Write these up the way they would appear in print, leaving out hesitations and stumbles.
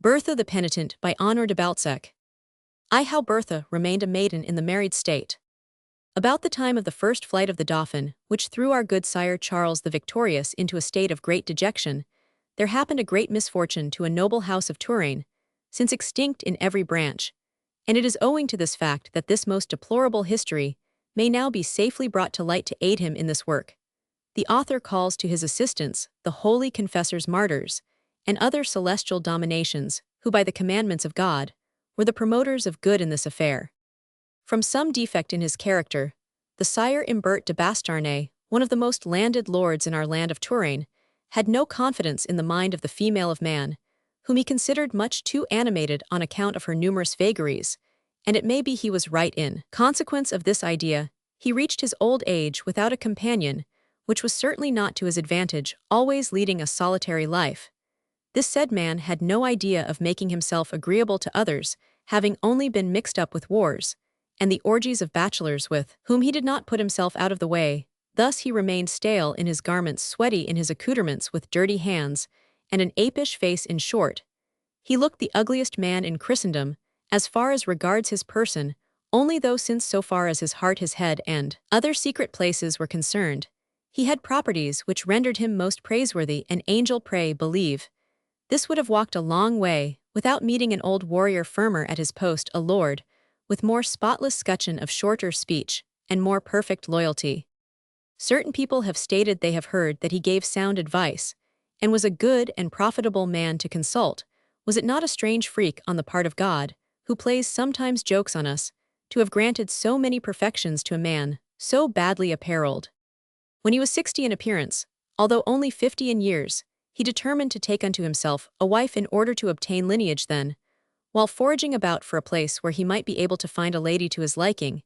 Bertha the Penitent by Honoré de Balzac. How Bertha remained a maiden in the married state. About the time of the first flight of the Dauphin, which threw our good sire Charles the Victorious into a state of great dejection, there happened a great misfortune to a noble house of Touraine, since extinct in every branch, and it is owing to this fact that this most deplorable history may now be safely brought to light to aid him in this work. The author calls to his assistance the holy confessors martyrs, and other celestial dominations, who by the commandments of God, were the promoters of good in this affair. From some defect in his character, the sire Imbert de Bastarnais, one of the most landed lords in our land of Touraine, had no confidence in the mind of the female of man, whom he considered much too animated on account of her numerous vagaries, and it may be he was right in consequence of this idea, he reached his old age without a companion, which was certainly not to his advantage, always leading a solitary life. This said man had no idea of making himself agreeable to others, having only been mixed up with wars, and the orgies of bachelors with whom he did not put himself out of the way. Thus he remained stale in his garments, sweaty in his accoutrements, with dirty hands, and an apish face. In short, he looked the ugliest man in Christendom, as far as regards his person, only though since so far as his heart, his head, and other secret places were concerned, he had properties which rendered him most praiseworthy. An angel, pray believe. This would have walked a long way, without meeting an old warrior firmer at his post, a lord, with more spotless scutcheon of shorter speech, and more perfect loyalty. Certain people have stated they have heard that he gave sound advice, and was a good and profitable man to consult. Was it not a strange freak on the part of God, who plays sometimes jokes on us, to have granted so many perfections to a man, so badly apparelled? When he was 60 in appearance, although only 50 in years, he determined to take unto himself a wife in order to obtain lineage. Then, while foraging about for a place where he might be able to find a lady to his liking,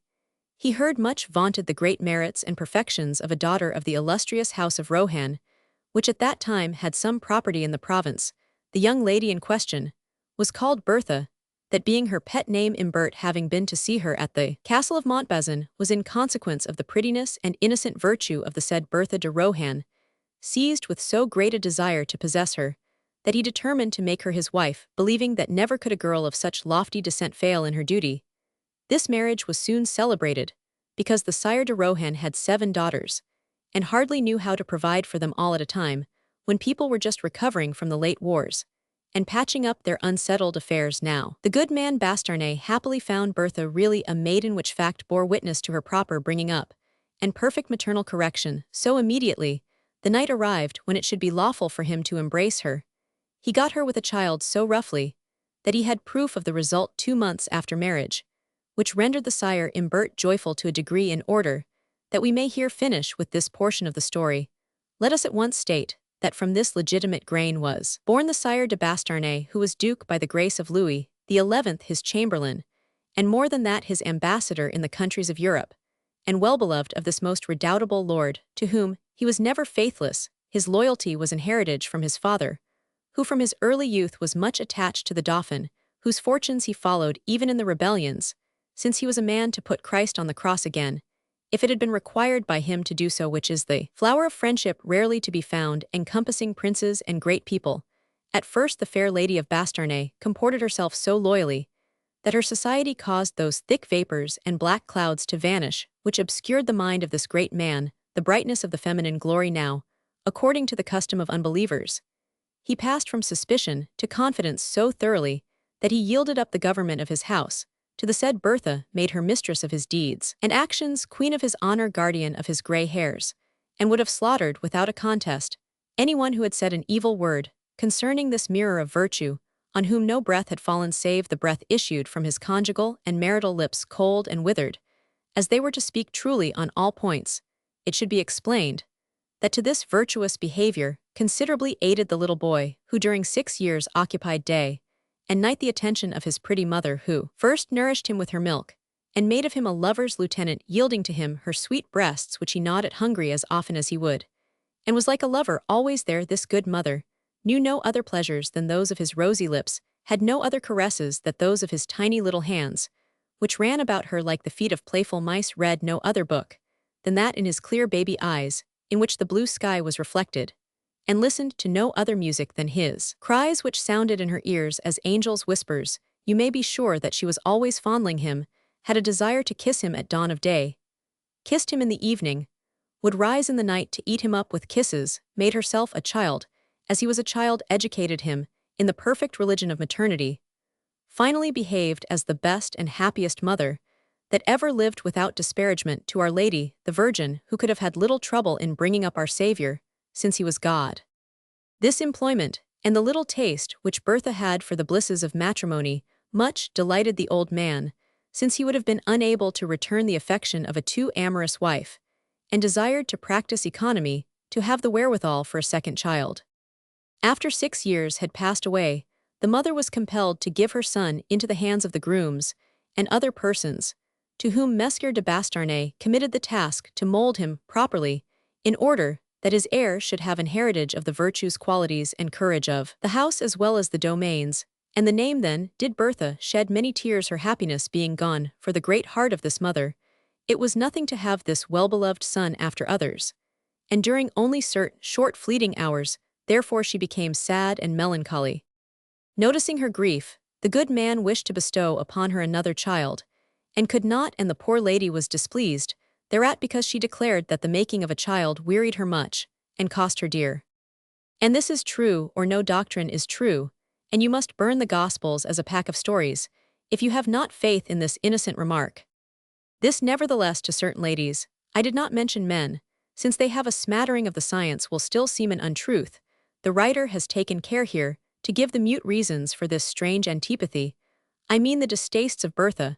he heard much vaunted the great merits and perfections of a daughter of the illustrious house of Rohan, which at that time had some property in the province. The young lady in question was called Bertha, that being her pet name, Imbert having been to see her at the castle of Montbazon, was in consequence of the prettiness and innocent virtue of the said Bertha de Rohan, seized with so great a desire to possess her, that he determined to make her his wife, believing that never could a girl of such lofty descent fail in her duty. This marriage was soon celebrated, because the sire de Rohan had 7 daughters, and hardly knew how to provide for them all at a time, when people were just recovering from the late wars, and patching up their unsettled affairs now. The good man Bastarnais happily found Bertha really a maiden, which fact bore witness to her proper bringing up, and perfect maternal correction. So immediately the night arrived when it should be lawful for him to embrace her, he got her with a child so roughly that he had proof of the result 2 months after marriage, which rendered the sire Imbert joyful to a degree. In order that we may here finish with this portion of the story, let us at once state that from this legitimate grain was born the sire de Bastarnais, who was duke by the grace of Louis XI, his chamberlain, and more than that his ambassador in the countries of Europe, and well beloved of this most redoubtable lord, to whom he was never faithless. His loyalty was an heritage from his father, who from his early youth was much attached to the Dauphin, whose fortunes he followed even in the rebellions, since he was a man to put Christ on the cross again, if it had been required by him to do so, which is the flower of friendship rarely to be found, encompassing princes and great people. At first the fair lady of Bastarnais comported herself so loyally that her society caused those thick vapors and black clouds to vanish which obscured the mind of this great man, the brightness of the feminine glory. Now, according to the custom of unbelievers, he passed from suspicion to confidence so thoroughly that he yielded up the government of his house to the said Bertha, made her mistress of his deeds and actions, queen of his honor, guardian of his gray hairs, and would have slaughtered without a contest anyone who had said an evil word concerning this mirror of virtue, on whom no breath had fallen save the breath issued from his conjugal and marital lips, cold and withered, as they were to speak truly on all points. It should be explained that to this virtuous behavior considerably aided the little boy, who during 6 years occupied day and night the attention of his pretty mother, who first nourished him with her milk, and made of him a lover's lieutenant, yielding to him her sweet breasts, which he gnawed at hungry as often as he would, and was like a lover always there. This good mother knew no other pleasures than those of his rosy lips, had no other caresses than those of his tiny little hands, which ran about her like the feet of playful mice, read no other book than that in his clear baby eyes, in which the blue sky was reflected, and listened to no other music than his cries, which sounded in her ears as angels' whispers. You may be sure that she was always fondling him, had a desire to kiss him at dawn of day, kissed him in the evening, would rise in the night to eat him up with kisses, made herself a child, as he was a child, educated him in the perfect religion of maternity, finally behaved as the best and happiest mother that ever lived, without disparagement to Our Lady, the Virgin, who could have had little trouble in bringing up our Savior, since he was God. This employment, and the little taste which Bertha had for the blisses of matrimony, much delighted the old man, since he would have been unable to return the affection of a too amorous wife, and desired to practice economy, to have the wherewithal for a second child. After 6 years had passed away, the mother was compelled to give her son into the hands of the grooms and other persons, to whom Monsieur de Bastarnais committed the task to mold him properly, in order that his heir should have an heritage of the virtues, qualities, and courage of the house as well as the domains. And the name then did Bertha shed many tears, her happiness being gone, for the great heart of this mother. It was nothing to have this well-beloved son after others, and during only certain short fleeting hours, therefore she became sad and melancholy. Noticing her grief, the good man wished to bestow upon her another child, and could not, and the poor lady was displeased thereat, because she declared that the making of a child wearied her much, and cost her dear. And this is true, or no doctrine is true, and you must burn the Gospels as a pack of stories, if you have not faith in this innocent remark. This nevertheless to certain ladies, I did not mention men, since they have a smattering of the science, will still seem an untruth. The writer has taken care here to give the mute reasons for this strange antipathy, I mean the distastes of Bertha,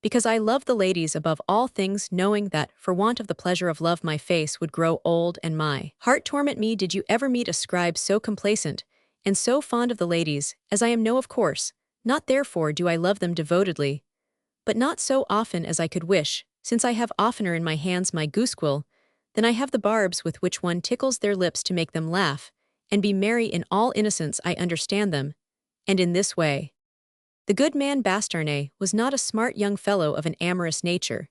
because I love the ladies above all things, knowing that, for want of the pleasure of love, my face would grow old and my heart torment me. Did you ever meet a scribe so complacent, and so fond of the ladies, as I am? No, of course, not therefore do I love them devotedly, but not so often as I could wish, since I have oftener in my hands my goosequill, than I have the barbs with which one tickles their lips to make them laugh, and be merry in all innocence. I understand them, and in this way. The good man Bastarnais was not a smart young fellow of an amorous nature,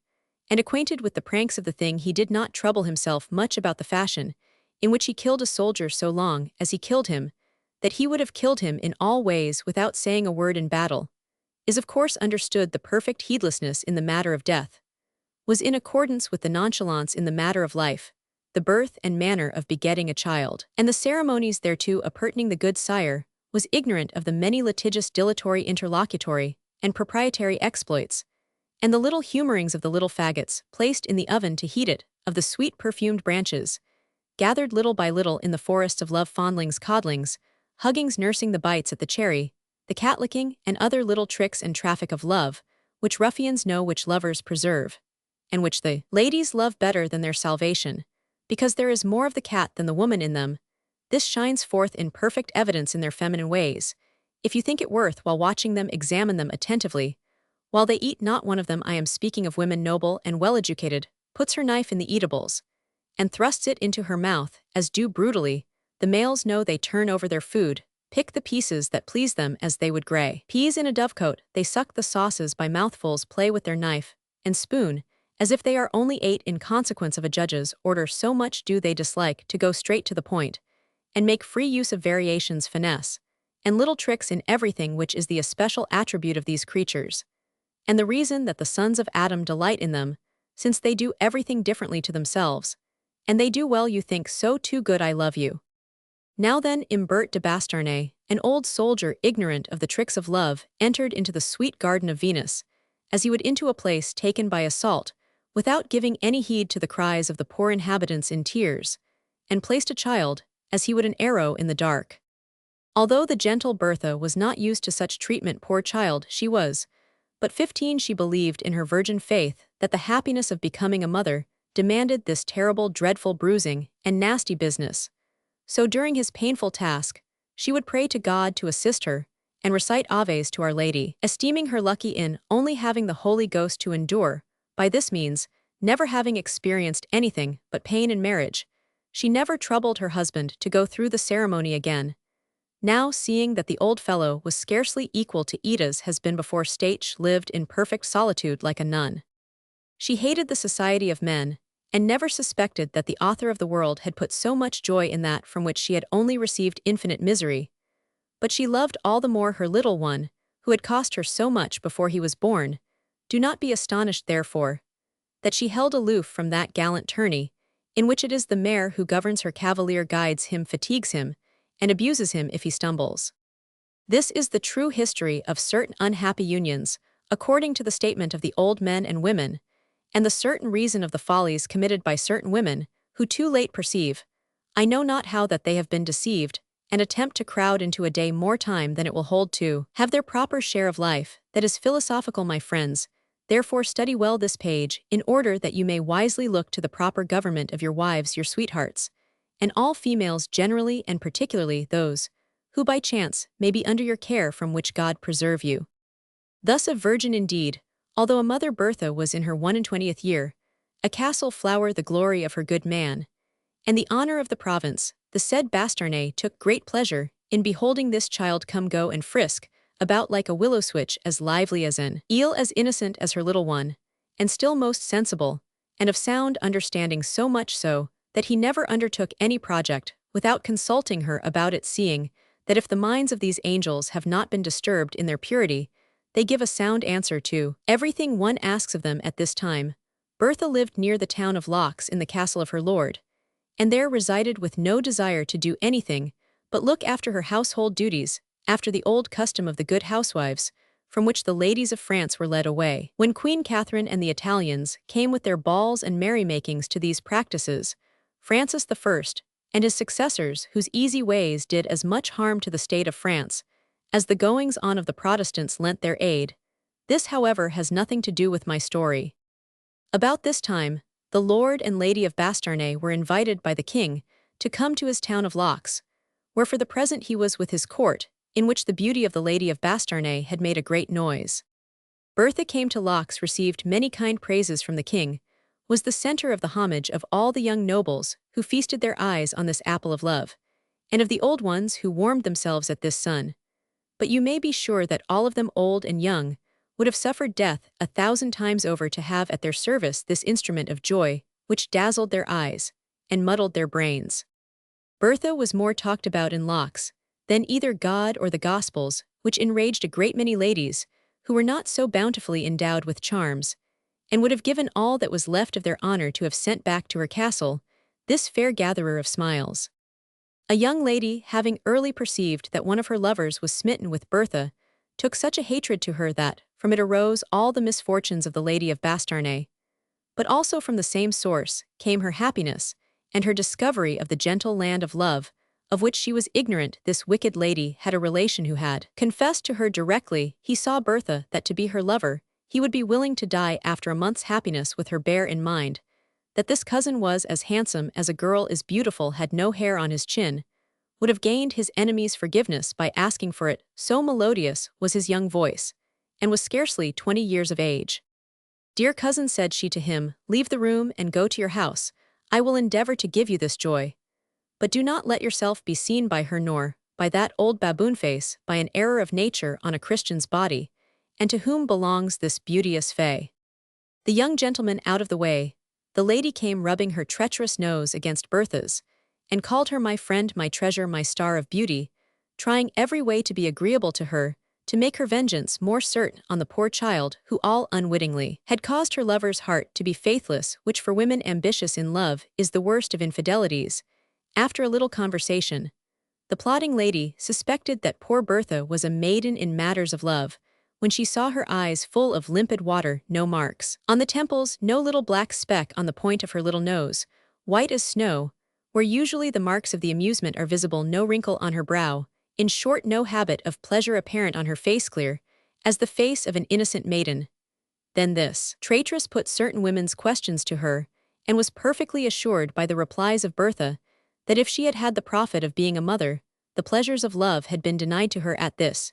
and acquainted with the pranks of the thing, he did not trouble himself much about the fashion in which he killed a soldier, so long as he killed him, that he would have killed him in all ways without saying a word in battle, is of course understood. The perfect heedlessness in the matter of death was in accordance with the nonchalance in the matter of life, the birth and manner of begetting a child, and the ceremonies thereto appertaining. The good sire was ignorant of the many litigious, dilatory, interlocutory, and proprietary exploits, and the little humorings of the little faggots, placed in the oven to heat it, of the sweet perfumed branches, gathered little by little in the forests of love, fondlings, coddlings, huggings, nursing the bites at the cherry, the cat-licking, and other little tricks and traffic of love, which ruffians know, which lovers preserve, and which the ladies love better than their salvation, because there is more of the cat than the woman in them. This shines forth in perfect evidence in their feminine ways. If you think it worth while watching them, examine them attentively. While they eat, not one of them, I am speaking of women noble and well-educated, puts her knife in the eatables, and thrusts it into her mouth, as do brutally. The males know they turn over their food, pick the pieces that please them as they would gray peas in a dovecote. They suck the sauces by mouthfuls, play with their knife and spoon, as if they are only ate in consequence of a judge's order. So much do they dislike to go straight to the point, and make free use of variations, finesse, and little tricks in everything, which is the especial attribute of these creatures, and the reason that the sons of Adam delight in them, since they do everything differently to themselves, and they do well. You think so too good. I love you. Now then, Bertha de Bastarnais, an old soldier ignorant of the tricks of love, entered into the sweet garden of Venus, as he would into a place taken by assault, without giving any heed to the cries of the poor inhabitants in tears, and placed a child, as he would an arrow, in the dark. Although the gentle Bertha was not used to such treatment, poor child, she was but 15, she believed in her virgin faith that the happiness of becoming a mother demanded this terrible, dreadful bruising and nasty business. So during his painful task, she would pray to God to assist her, and recite Aves to Our Lady, esteeming her lucky in only having the Holy Ghost to endure. By this means, never having experienced anything but pain in marriage, she never troubled her husband to go through the ceremony again. Now, seeing that the old fellow was scarcely equal to eat as has been before, lived in perfect solitude like a nun. She hated the society of men, and never suspected that the author of the world had put so much joy in that from which she had only received infinite misery. But she loved all the more her little one, who had cost her so much before he was born. Do not be astonished, therefore, that she held aloof from that gallant tourney, in which it is the mare who governs her cavalier, guides him, fatigues him, and abuses him if he stumbles. This is the true history of certain unhappy unions, according to the statement of the old men and women, and the certain reason of the follies committed by certain women, who too late perceive, I know not how, that they have been deceived, and attempt to crowd into a day more time than it will hold to have their proper share of life. That is philosophical, my friends. Therefore study well this page, in order that you may wisely look to the proper government of your wives, your sweethearts, and all females generally, and particularly those who by chance may be under your care, from which God preserve you. Thus a virgin indeed, although a mother, Bertha was in her 21st year, a castle flower, the glory of her good man, and the honor of the province. The said Bastarnais took great pleasure in beholding this child come, go, and frisk about like a willow switch, as lively as an eel, as innocent as her little one, and still most sensible, and of sound understanding, so much so that he never undertook any project without consulting her about it, seeing that if the minds of these angels have not been disturbed in their purity, they give a sound answer to everything one asks of them at this time. Bertha lived near the town of Laux in the castle of her lord, and there resided with no desire to do anything but look after her household duties, after the old custom of the good housewives, from which the ladies of France were led away. When Queen Catherine and the Italians came with their balls and merrymakings to these practices, Francis I and his successors, whose easy ways did as much harm to the state of France as the goings-on of the Protestants, lent their aid. This, however, has nothing to do with my story. About this time, the Lord and Lady of Bastarnais were invited by the king to come to his town of Laux, where for the present he was with his court, in which the beauty of the Lady of Bastarnais had made a great noise. Bertha came to Laux, received many kind praises from the king, was the center of the homage of all the young nobles who feasted their eyes on this apple of love, and of the old ones who warmed themselves at this sun. But you may be sure that all of them, old and young, would have suffered death 1,000 times over to have at their service this instrument of joy, which dazzled their eyes and muddled their brains. Bertha was more talked about in Laux than either God or the Gospels, which enraged a great many ladies who were not so bountifully endowed with charms, and would have given all that was left of their honor to have sent back to her castle this fair gatherer of smiles. A young lady, having early perceived that one of her lovers was smitten with Bertha, took such a hatred to her that from it arose all the misfortunes of the Lady of Bastarnais. But also from the same source came her happiness, and her discovery of the gentle land of love, of which she was ignorant. This wicked lady had a relation who had confessed to her directly he saw Bertha that to be her lover, he would be willing to die after a month's happiness with her, bear in mind that this cousin was as handsome as a girl is beautiful, had no hair on his chin, would have gained his enemy's forgiveness by asking for it, so melodious was his young voice, and was scarcely 20 years of age. Dear cousin, said she to him, leave the room and go to your house. I will endeavor to give you this joy. But do not let yourself be seen by her, nor by that old baboon face, by an error of nature on a Christian's body, and to whom belongs this beauteous fay. The young gentleman out of the way, the lady came rubbing her treacherous nose against Bertha's, and called her my friend, my treasure, my star of beauty, trying every way to be agreeable to her, to make her vengeance more certain on the poor child who all unwittingly had caused her lover's heart to be faithless, which for women ambitious in love is the worst of infidelities. After a little conversation, the plotting lady suspected that poor Bertha was a maiden in matters of love, when she saw her eyes full of limpid water, no marks on the temples, no little black speck on the point of her little nose, white as snow, where usually the marks of the amusement are visible, no wrinkle on her brow, in short no habit of pleasure apparent on her face, clear as the face of an innocent maiden. Then this traitress put certain women's questions to her, and was perfectly assured by the replies of Bertha that if she had had the profit of being a mother, the pleasures of love had been denied to her. At this,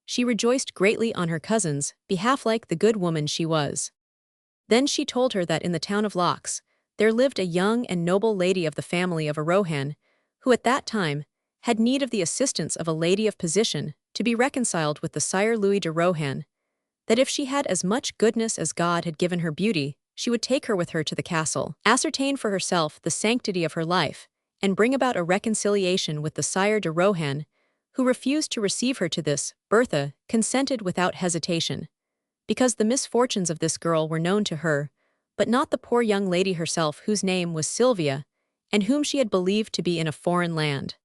she rejoiced greatly on her cousin's behalf, like the good woman she was. Then she told her that in the town of Laux there lived a young and noble lady of the family of a Rohan, who at that time had need of the assistance of a lady of position to be reconciled with the Sire Louis de Rohan, that if she had as much goodness as God had given her beauty, she would take her with her to the castle, ascertain for herself the sanctity of her life, and bring about a reconciliation with the Sire de Rohan, who refused to receive her to this. Bertha consented without hesitation, because the misfortunes of this girl were known to her, but not the poor young lady herself, whose name was Sylvia, and whom she had believed to be in a foreign land.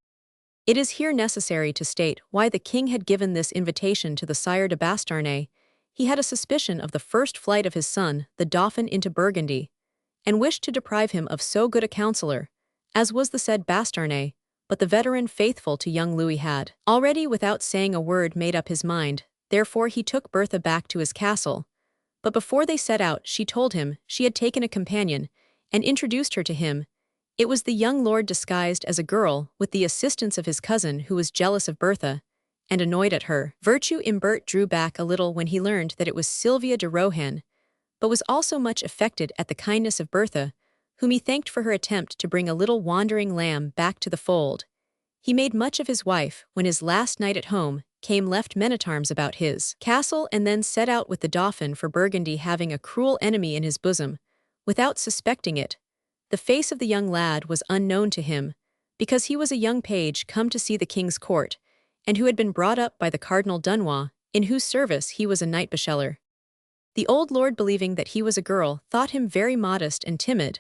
It is here necessary to state why the king had given this invitation to the Sire de Bastarnais. He had a suspicion of the first flight of his son, the Dauphin, into Burgundy, and wished to deprive him of so good a counselor, as was the said Bastarnais, but the veteran faithful to young Louis had already, without saying a word, made up his mind. Therefore he took Bertha back to his castle, but before they set out she told him she had taken a companion, and introduced her to him. It was the young lord disguised as a girl, with the assistance of his cousin, who was jealous of Bertha, and annoyed at her virtue. Imbert drew back a little when he learned that it was Sylvia de Rohan, but was also much affected at the kindness of Bertha, whom he thanked for her attempt to bring a little wandering lamb back to the fold. He made much of his wife when his last night at home came, left men at arms about his castle, and then set out with the Dauphin for Burgundy, having a cruel enemy in his bosom, without suspecting it. The face of the young lad was unknown to him, because he was a young page come to see the king's court, and who had been brought up by the Cardinal Dunois, in whose service he was a knight bachelor. The old lord, believing that he was a girl, thought him very modest and timid,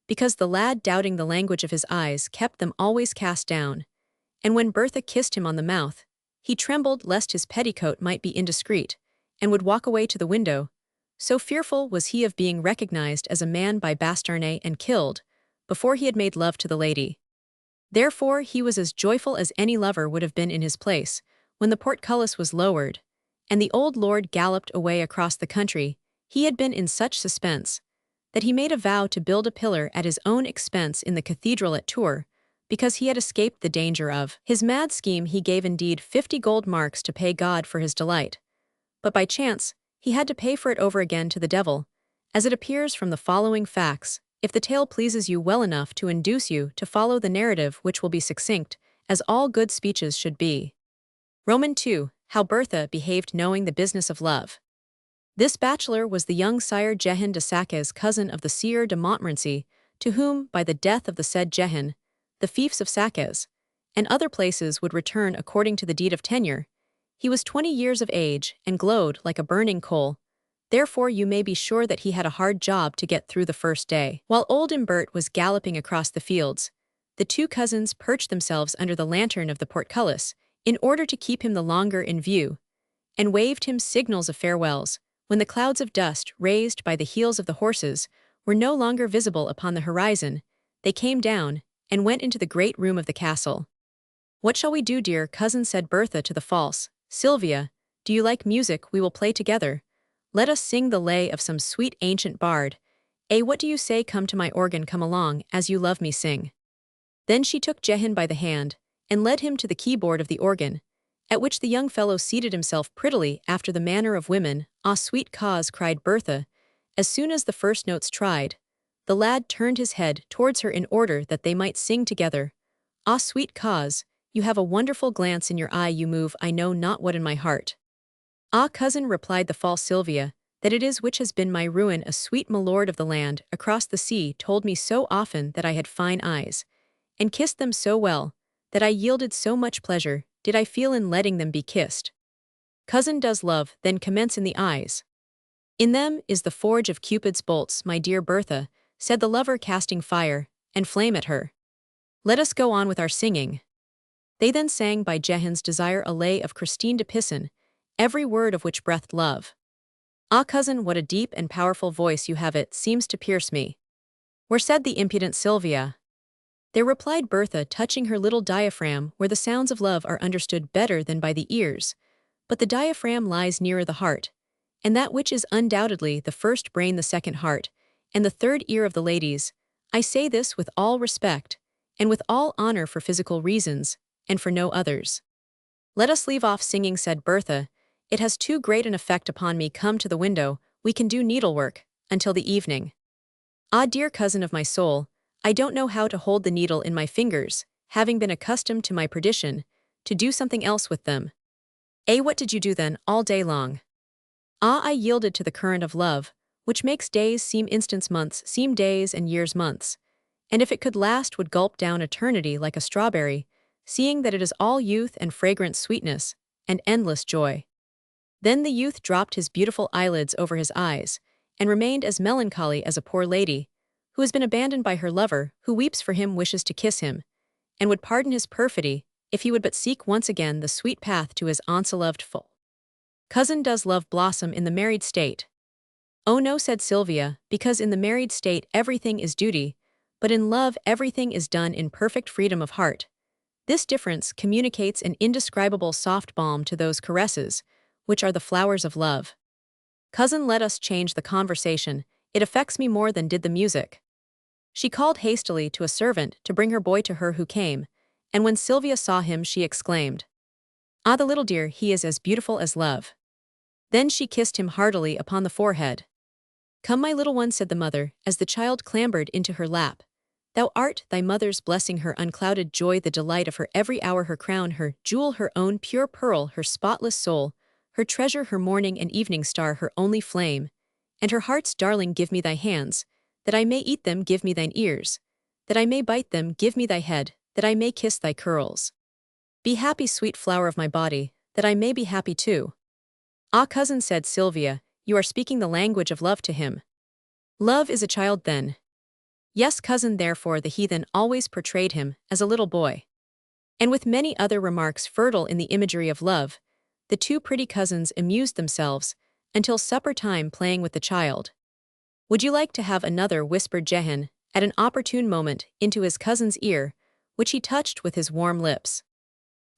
because the lad, doubting the language of his eyes, kept them always cast down, and when Bertha kissed him on the mouth, he trembled lest his petticoat might be indiscreet, and would walk away to the window. So fearful was he of being recognized as a man by Bastarnais and killed, before he had made love to the lady. Therefore he was as joyful as any lover would have been in his place, when the portcullis was lowered, and the old lord galloped away across the country. He had been in such suspense, that he made a vow to build a pillar at his own expense in the cathedral at Tours, because he had escaped the danger of his mad scheme. He gave indeed 50 gold marks to pay God for his delight, but by chance he had to pay for it over again to the devil, as it appears from the following facts, if the tale pleases you well enough to induce you to follow the narrative, which will be succinct, as all good speeches should be. II. How Bertha behaved knowing the business of love. This bachelor was the young Sire Jehan de Saques, cousin of the Sieur de Montmorency, to whom, by the death of the said Jehan, the fiefs of Saques, and other places would return according to the deed of tenure. He was 20 years of age, and glowed like a burning coal. Therefore you may be sure that he had a hard job to get through the first day. While old Imbert was galloping across the fields, the two cousins perched themselves under the lantern of the portcullis, in order to keep him the longer in view, and waved him signals of farewells, when the clouds of dust, raised by the heels of the horses, were no longer visible upon the horizon. They came down, and went into the great room of the castle. "What shall we do, dear cousin?" said Bertha to the false Sylvia. "Do you like music? We will play together. Let us sing the lay of some sweet ancient bard. What do you say? Come to my organ, come along, as you love me, sing." Then she took Jehan by the hand, and led him to the keyboard of the organ, at which the young fellow seated himself prettily after the manner of women. "Ah, sweet cause," cried Bertha, as soon as the first notes tried. The lad turned his head towards her in order that they might sing together. "Ah, sweet cause, you have a wonderful glance in your eye, you move I know not what in my heart." "Ah, cousin," replied the false Sylvia, "that it is which has been my ruin. A sweet milord of the land across the sea told me so often that I had fine eyes, and kissed them so well, that I yielded so much pleasure did I feel in letting them be kissed." "Cousin, does love then commence in the eyes?" "In them is the forge of Cupid's bolts, my dear Bertha," said the lover, casting fire and flame at her. "Let us go on with our singing." They then sang by Jehan's desire a lay of Christine de Pizan, every word of which breathed love. "Ah, cousin, what a deep and powerful voice you have, it seems to pierce me." "Where," said the impudent Sylvia. "There," replied Bertha, touching her little diaphragm, "where the sounds of love are understood better than by the ears. But the diaphragm lies nearer the heart, and that which is undoubtedly the first brain, the second heart, and the third ear of the ladies. I say this with all respect, and with all honor, for physical reasons, and for no others." "Let us leave off singing," said Bertha. "It has too great an effect upon me. Come to the window, we can do needlework until the evening." "Ah, dear cousin of my soul, I don't know how to hold the needle in my fingers, having been accustomed to my perdition, to do something else with them." What did you do then, all day long?" "Ah, I yielded to the current of love, which makes days seem instants, months seem days, and years months, and if it could last would gulp down eternity like a strawberry, seeing that it is all youth and fragrant sweetness, and endless joy. Then the youth dropped his beautiful eyelids over his eyes, and remained as melancholy as a poor lady, who has been abandoned by her lover, who weeps for him, wishes to kiss him, and would pardon his perfidy, if he would but seek once again the sweet path to his once-loved full. Cousin, does love blossom in the married state? Oh no, said Sylvia, because in the married state everything is duty, but in love everything is done in perfect freedom of heart. This difference communicates an indescribable soft balm to those caresses, which are the flowers of love. Cousin, let us change the conversation, it affects me more than did the music. She called hastily to a servant to bring her boy to her, who came, and when Sylvia saw him she exclaimed, "Ah, the little dear, he is as beautiful as love." Then she kissed him heartily upon the forehead. "Come, my little one," said the mother, as the child clambered into her lap. "Thou art thy mother's blessing, her unclouded joy, the delight of her every hour, her crown, her jewel, her own pure pearl, her spotless soul, her treasure, her morning and evening star, her only flame, and her heart's darling. Give me thy hands, that I may eat them, give me thine ears, that I may bite them, give me thy head, that I may kiss thy curls. Be happy, sweet flower of my body, that I may be happy too." "Ah, cousin," said Sylvia, "you are speaking the language of love to him." "Love is a child then?" "Yes, cousin, therefore the heathen always portrayed him as a little boy." And with many other remarks fertile in the imagery of love, the two pretty cousins amused themselves until supper time playing with the child. "Would you like to have another?" whispered Jehan, at an opportune moment, into his cousin's ear, which he touched with his warm lips.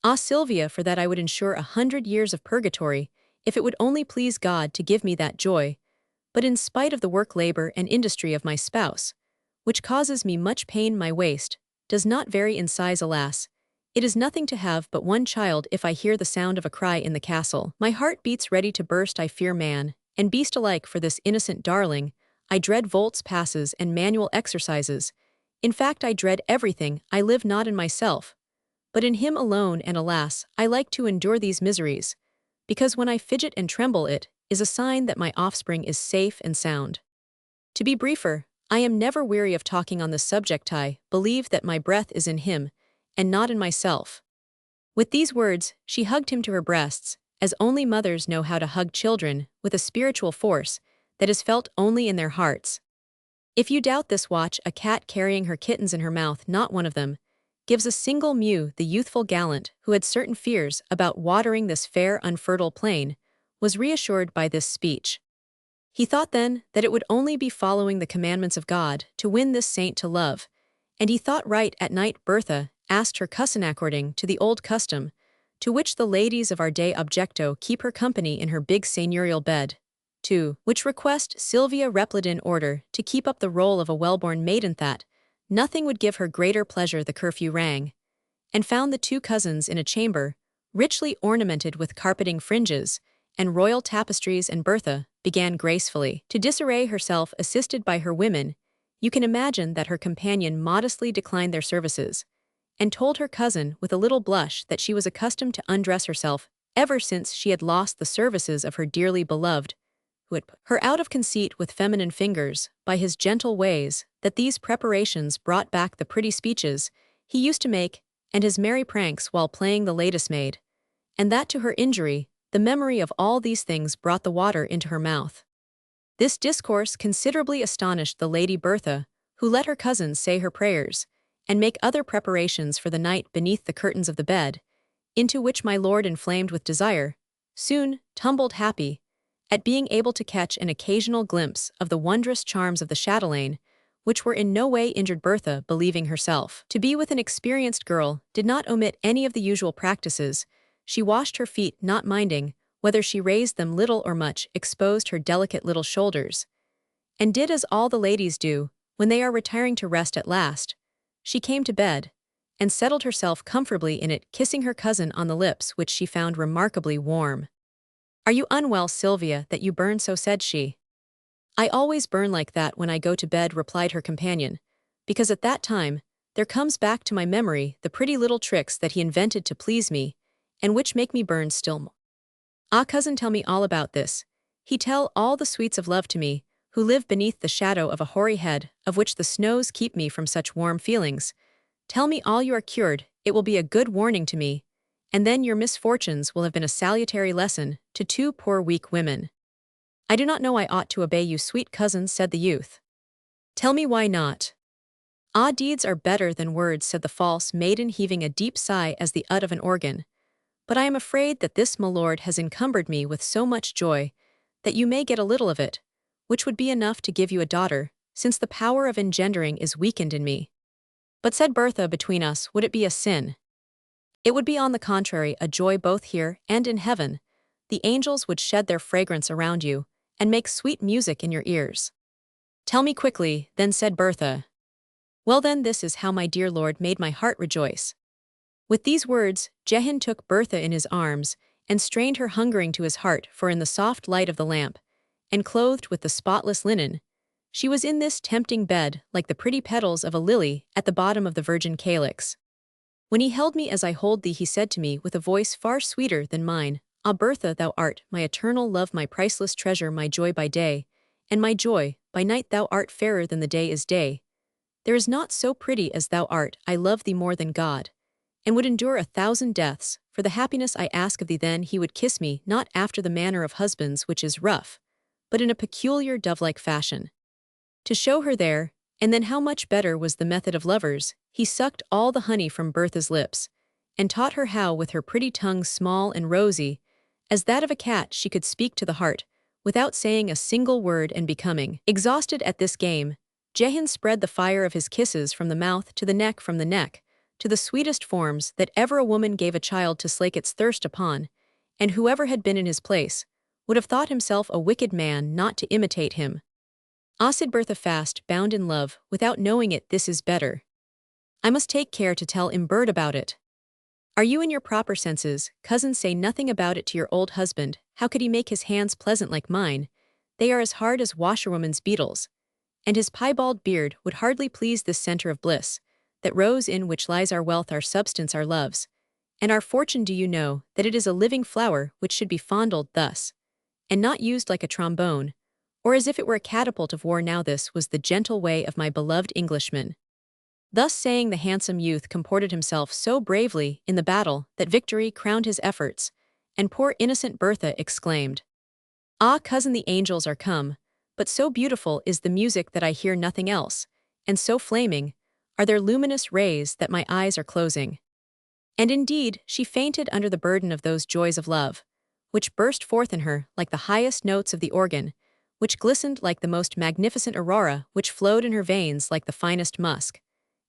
"Ah, Sylvia, for that I would ensure 100 years of purgatory, if it would only please God to give me that joy, but in spite of the work, labor, and industry of my spouse, which causes me much pain, my waist does not vary in size, alas. It is nothing to have but one child. If I hear the sound of a cry in the castle, my heart beats ready to burst. I fear man and beast alike for this innocent darling. I dread volts, passes, and manual exercises. In fact, I dread everything. I live not in myself, but in him alone, and alas, I like to endure these miseries, because when I fidget and tremble it is a sign that my offspring is safe and sound. To be briefer, I am never weary of talking on this subject. I believe that my breath is in him, and not in myself." With these words, she hugged him to her breasts, as only mothers know how to hug children, with a spiritual force that is felt only in their hearts. If you doubt this, watch a cat carrying her kittens in her mouth. Not one of them gives a single mew. The youthful gallant, who had certain fears about watering this fair unfertile plain, was reassured by this speech. He thought then that it would only be following the commandments of God to win this saint to love, and he thought right. At night Bertha asked her cousin, according to the old custom, to which the ladies of our day objecto, keep her company in her big seigneurial bed, to which request Sylvia replied in order to keep up the role of a well-born maiden that nothing would give her greater pleasure. The curfew rang, and found the two cousins in a chamber richly ornamented with carpeting, fringes, and royal tapestries, and Bertha began gracefully to disarray herself, assisted by her women. You can imagine that her companion modestly declined their services, and told her cousin with a little blush that she was accustomed to undress herself ever since she had lost the services of her dearly beloved, who had put her out of conceit with feminine fingers by his gentle ways, that these preparations brought back the pretty speeches he used to make and his merry pranks while playing the latest maid, and that to her injury the memory of all these things brought the water into her mouth. This discourse considerably astonished the Lady Bertha, who let her cousins say her prayers, and make other preparations for the night beneath the curtains of the bed, into which my lord, inflamed with desire, soon tumbled, happy at being able to catch an occasional glimpse of the wondrous charms of the chatelaine, which were in no way injured. Bertha, believing herself to be with an experienced girl, did not omit any of the usual practices. She washed her feet, not minding whether she raised them little or much, exposed her delicate little shoulders, and did as all the ladies do when they are retiring to rest at last. She came to bed, and settled herself comfortably in it, kissing her cousin on the lips, which she found remarkably warm. "Are you unwell, Sylvia, that you burn so?" said she. "I always burn like that when I go to bed," replied her companion, "because at that time there comes back to my memory the pretty little tricks that he invented to please me, and which make me burn still more." "Ah, cousin, tell me all about this. He tell all the sweets of love to me, who live beneath the shadow of a hoary head, of which the snows keep me from such warm feelings. Tell me all you are cured, it will be a good warning to me, and then your misfortunes will have been a salutary lesson to two poor weak women. I do not know I ought to obey you, sweet cousins, said the youth. Tell me why not. Ah, deeds are better than words, said the false maiden, heaving a deep sigh as the ut of an organ. But I am afraid that this, my lord, has encumbered me with so much joy, that you may get a little of it, which would be enough to give you a daughter, since the power of engendering is weakened in me. But said Bertha, between us, would it be a sin? It would be on the contrary a joy both here and in heaven. The angels would shed their fragrance around you, and make sweet music in your ears. Tell me quickly, then, said Bertha. Well then, this is how my dear lord made my heart rejoice. With these words, Jehan took Bertha in his arms, and strained her hungering to his heart, for in the soft light of the lamp, and clothed with the spotless linen, she was in this tempting bed like the pretty petals of a lily at the bottom of the virgin calyx. When he held me as I hold thee, he said to me with a voice far sweeter than mine, Ah, Bertha, thou art my eternal love, my priceless treasure, my joy by day, and my joy by night. Thou art fairer than the day is day. There is naught so pretty as thou art. I love thee more than God, and would endure 1,000 deaths for the happiness I ask of thee. Then he would kiss me, not after the manner of husbands, which is rough, but in a peculiar dove-like fashion. To show her there, and then how much better was the method of lovers, he sucked all the honey from Bertha's lips, and taught her how with her pretty tongue, small and rosy, as that of a cat, she could speak to the heart, without saying a single word. And becoming exhausted at this game, Jehan spread the fire of his kisses from the mouth to the neck, from the neck to the sweetest forms that ever a woman gave a child to slake its thirst upon, and whoever had been in his place would have thought himself a wicked man not to imitate him. Ah, said Bertha, fast bound in love, without knowing it, this is better. I must take care to tell Bird about it. Are you in your proper senses, cousin? Say nothing about it to your old husband. How could he make his hands pleasant like mine? They are as hard as washerwoman's beetles. And his piebald beard would hardly please this centre of bliss, that rose in which lies our wealth, our substance, our loves, and our fortune. Do you know that it is a living flower which should be fondled thus, and not used like a trombone, or as if it were a catapult of war? Now this was the gentle way of my beloved Englishman. Thus saying, the handsome youth comported himself so bravely in the battle that victory crowned his efforts, and poor innocent Bertha exclaimed, Ah, cousin, the angels are come, but so beautiful is the music that I hear nothing else, and so flaming are their luminous rays that my eyes are closing. And indeed, she fainted under the burden of those joys of love, which burst forth in her like the highest notes of the organ, which glistened like the most magnificent aurora, which flowed in her veins like the finest musk,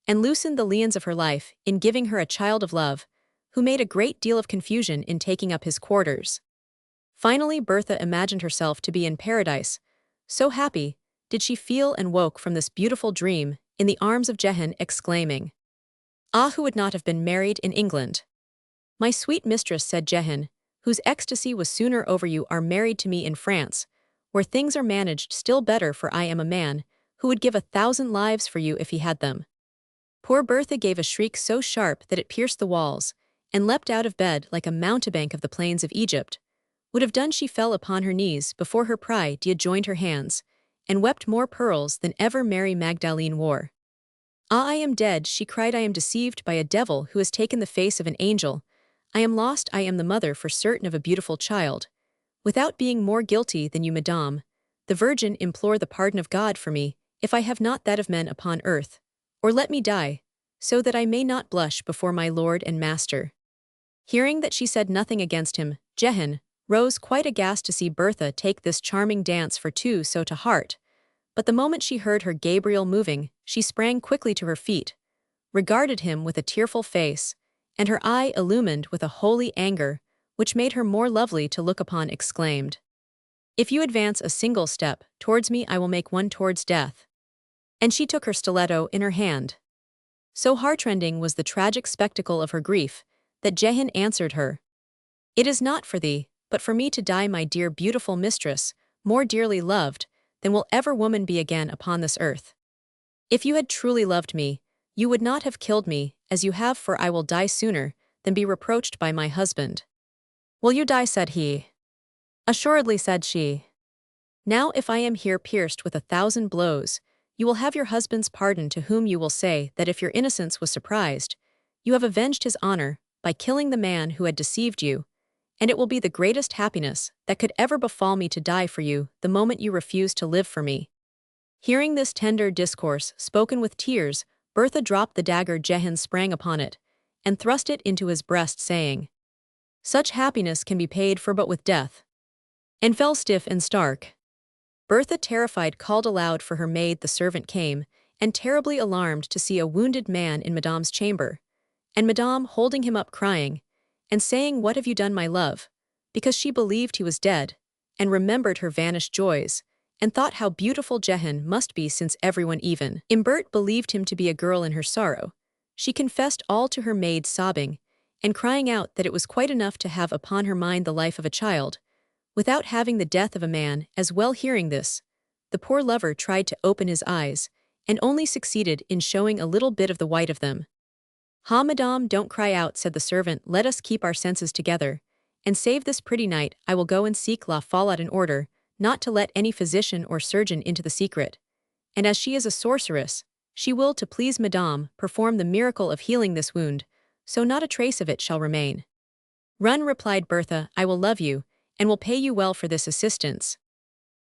and loosened the liens of her life in giving her a child of love, who made a great deal of confusion in taking up his quarters. Finally, Bertha imagined herself to be in paradise. So happy did she feel, and woke from this beautiful dream in the arms of Jehan, exclaiming, Ah, who would not have been married in England? My sweet mistress, said Jehan, whose ecstasy was sooner over, you are married to me in France, where things are managed still better, for I am a man who would give 1,000 lives for you if he had them. Poor Bertha gave a shriek so sharp that it pierced the walls, and leapt out of bed like a mountebank of the plains of Egypt. Would have done, she fell upon her knees before her pride joined her hands, and wept more pearls than ever Mary Magdalene wore. Ah, I am dead, she cried, I am deceived by a devil who has taken the face of an angel. I am lost, I am the mother for certain of a beautiful child. Without being more guilty than you, madame, the Virgin, implore the pardon of God for me, if I have not that of men upon earth, or let me die, so that I may not blush before my lord and master. Hearing that she said nothing against him, Jehan rose quite aghast to see Bertha take this charming dance for two so to heart. But the moment she heard her Gabriel moving, she sprang quickly to her feet, regarded him with a tearful face, and her eye illumined with a holy anger, which made her more lovely to look upon, exclaimed, If you advance a single step towards me, I will make one towards death. And she took her stiletto in her hand. So heartrending was the tragic spectacle of her grief, that Jehan answered her, It is not for thee, but for me to die, my dear beautiful mistress, more dearly loved than will ever woman be again upon this earth. If you had truly loved me, you would not have killed me, as you have, for I will die sooner than be reproached by my husband. Will you die, said he. Assuredly, said she. Now if I am here pierced with 1,000 blows, you will have your husband's pardon, to whom you will say that if your innocence was surprised, you have avenged his honor by killing the man who had deceived you, and it will be the greatest happiness that could ever befall me to die for you the moment you refuse to live for me." Hearing this tender discourse, spoken with tears, Bertha dropped the dagger. Jehan sprang upon it, and thrust it into his breast, saying, "Such happiness can be paid for but with death," and fell stiff and stark. Bertha, terrified, called aloud for her maid. The servant came, and terribly alarmed to see a wounded man in Madame's chamber, and Madame holding him up, crying, and saying, "What have you done, my love?" because she believed he was dead, and remembered her vanished joys, and thought how beautiful Jehan must be, since everyone, even Imbert, believed him to be a girl in her sorrow. She confessed all to her maid, sobbing, and crying out that it was quite enough to have upon her mind the life of a child, without having the death of a man as well. Hearing this, the poor lover tried to open his eyes, and only succeeded in showing a little bit of the white of them. "Ha, Madame, don't cry out," said the servant. "Let us keep our senses together, and save this pretty night. I will go and seek La Follette in order not to let any physician or surgeon into the secret, and as she is a sorceress, she will, to please Madame, perform the miracle of healing this wound, so not a trace of it shall remain." "Run," replied Bertha, "I will love you, and will pay you well for this assistance."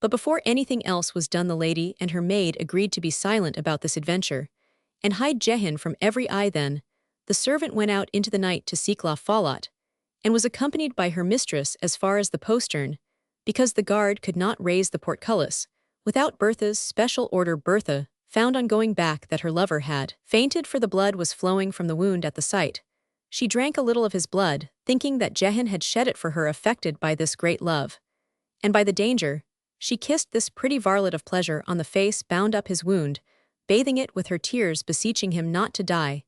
But before anything else was done, the lady and her maid agreed to be silent about this adventure, and hide Jehan from every eye. Then the servant went out into the night to seek La Follette, and was accompanied by her mistress as far as the postern, because the guard could not raise the portcullis without Bertha's special order. Bertha found on going back that her lover had fainted, for the blood was flowing from the wound. At the sight, she drank a little of his blood, thinking that Jehan had shed it for her. Affected by this great love, and by the danger, she kissed this pretty varlet of pleasure on the face, bound up his wound, bathing it with her tears, beseeching him not to die,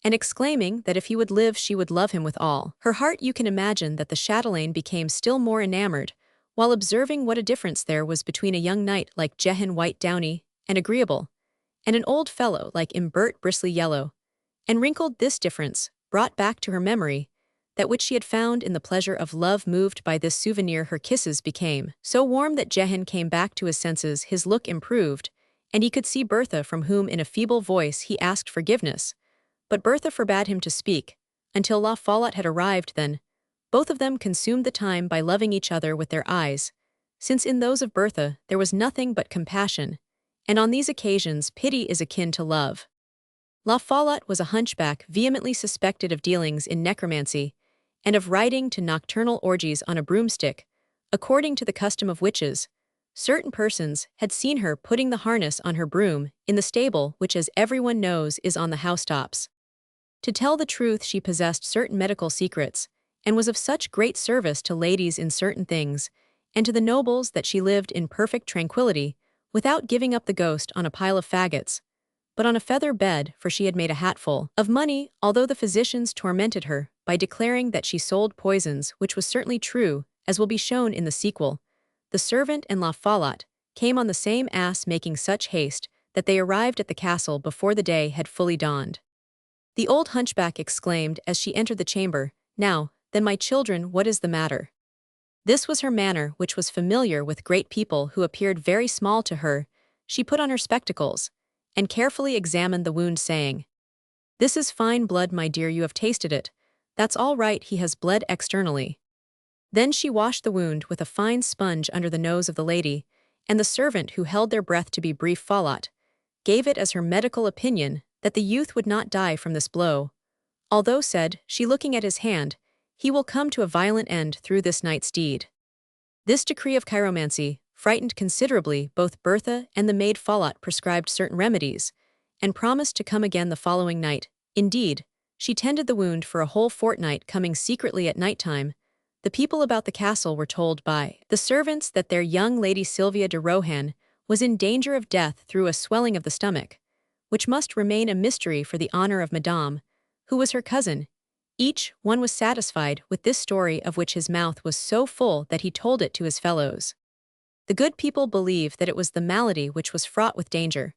and exclaiming that if he would live she would love him with all her heart. You can imagine that the chatelaine became still more enamored, while observing what a difference there was between a young knight like Jehan, white, downy, and agreeable, and an old fellow like Imbert, bristly, yellow, and wrinkled. This difference brought back to her memory that which she had found in the pleasure of love. Moved by this souvenir, her kisses became so warm that Jehan came back to his senses. His look improved, and he could see Bertha, from whom in a feeble voice he asked forgiveness, but Bertha forbade him to speak until La Follette had arrived. Then both of them consumed the time by loving each other with their eyes, since in those of Bertha there was nothing but compassion, and on these occasions pity is akin to love. La Follette was a hunchback, vehemently suspected of dealings in necromancy, and of riding to nocturnal orgies on a broomstick. According to the custom of witches, certain persons had seen her putting the harness on her broom in the stable, which, as everyone knows, is on the housetops. To tell the truth, she possessed certain medical secrets, and was of such great service to ladies in certain things, and to the nobles, that she lived in perfect tranquility, without giving up the ghost on a pile of faggots, but on a feather bed, for she had made a hatful of money, although the physicians tormented her by declaring that she sold poisons, which was certainly true, as will be shown in the sequel. The servant and La Follette came on the same ass, making such haste that they arrived at the castle before the day had fully dawned. The old hunchback exclaimed as she entered the chamber, "Now, then, my children, what is the matter?" This was her manner, which was familiar with great people who appeared very small to her. She put on her spectacles, and carefully examined the wound, saying, "This is fine blood, my dear, you have tasted it. That's all right, he has bled externally." Then she washed the wound with a fine sponge under the nose of the lady, and the servant, who held their breath to be brief, Follette, gave it as her medical opinion that the youth would not die from this blow, although, said she, looking at his hand, he will come to a violent end through this night's deed. This decree of chiromancy frightened considerably both Bertha and the maid. Follette prescribed certain remedies, and promised to come again the following night. Indeed, she tended the wound for a whole fortnight, coming secretly at night-time. The people about the castle were told by the servants that their young lady Sylvia de Rohan was in danger of death through a swelling of the stomach, which must remain a mystery for the honor of Madame, who was her cousin. Each one was satisfied with this story, of which his mouth was so full that he told it to his fellows. The good people believed that it was the malady which was fraught with danger,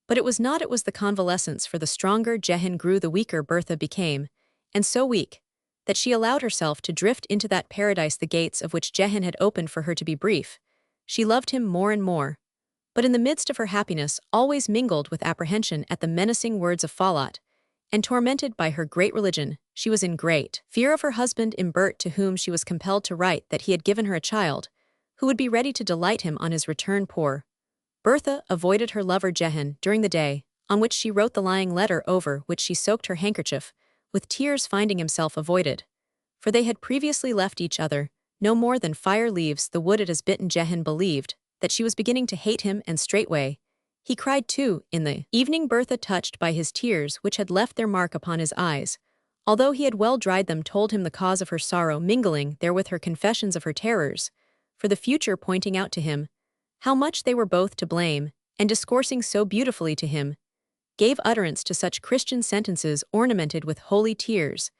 but it was not. It was the convalescence, for the stronger Jehan grew the weaker Bertha became, and so weak that she allowed herself to drift into that paradise the gates of which Jehan had opened for her. To be brief, she loved him more and more. But in the midst of her happiness always mingled with apprehension at the menacing words of Follott, and tormented by her great religion, she was in great fear of her husband Imbert, to whom she was compelled to write that he had given her a child, who would be ready to delight him on his return. Poor Bertha avoided her lover Jehan during the day, on which she wrote the lying letter over which she soaked her handkerchief, with tears, finding himself avoided. For they had previously left each other, no more than fire leaves the wood it has bitten. Jehan believed that she was beginning to hate him, and straightway he cried too in the evening. Bertha, touched by his tears which had left their mark upon his eyes, although he had well dried them, told him the cause of her sorrow, mingling therewith her confessions of her terrors for the future, pointing out to him how much they were both to blame, and discoursing so beautifully to him, gave utterance to such Christian sentences ornamented with holy tears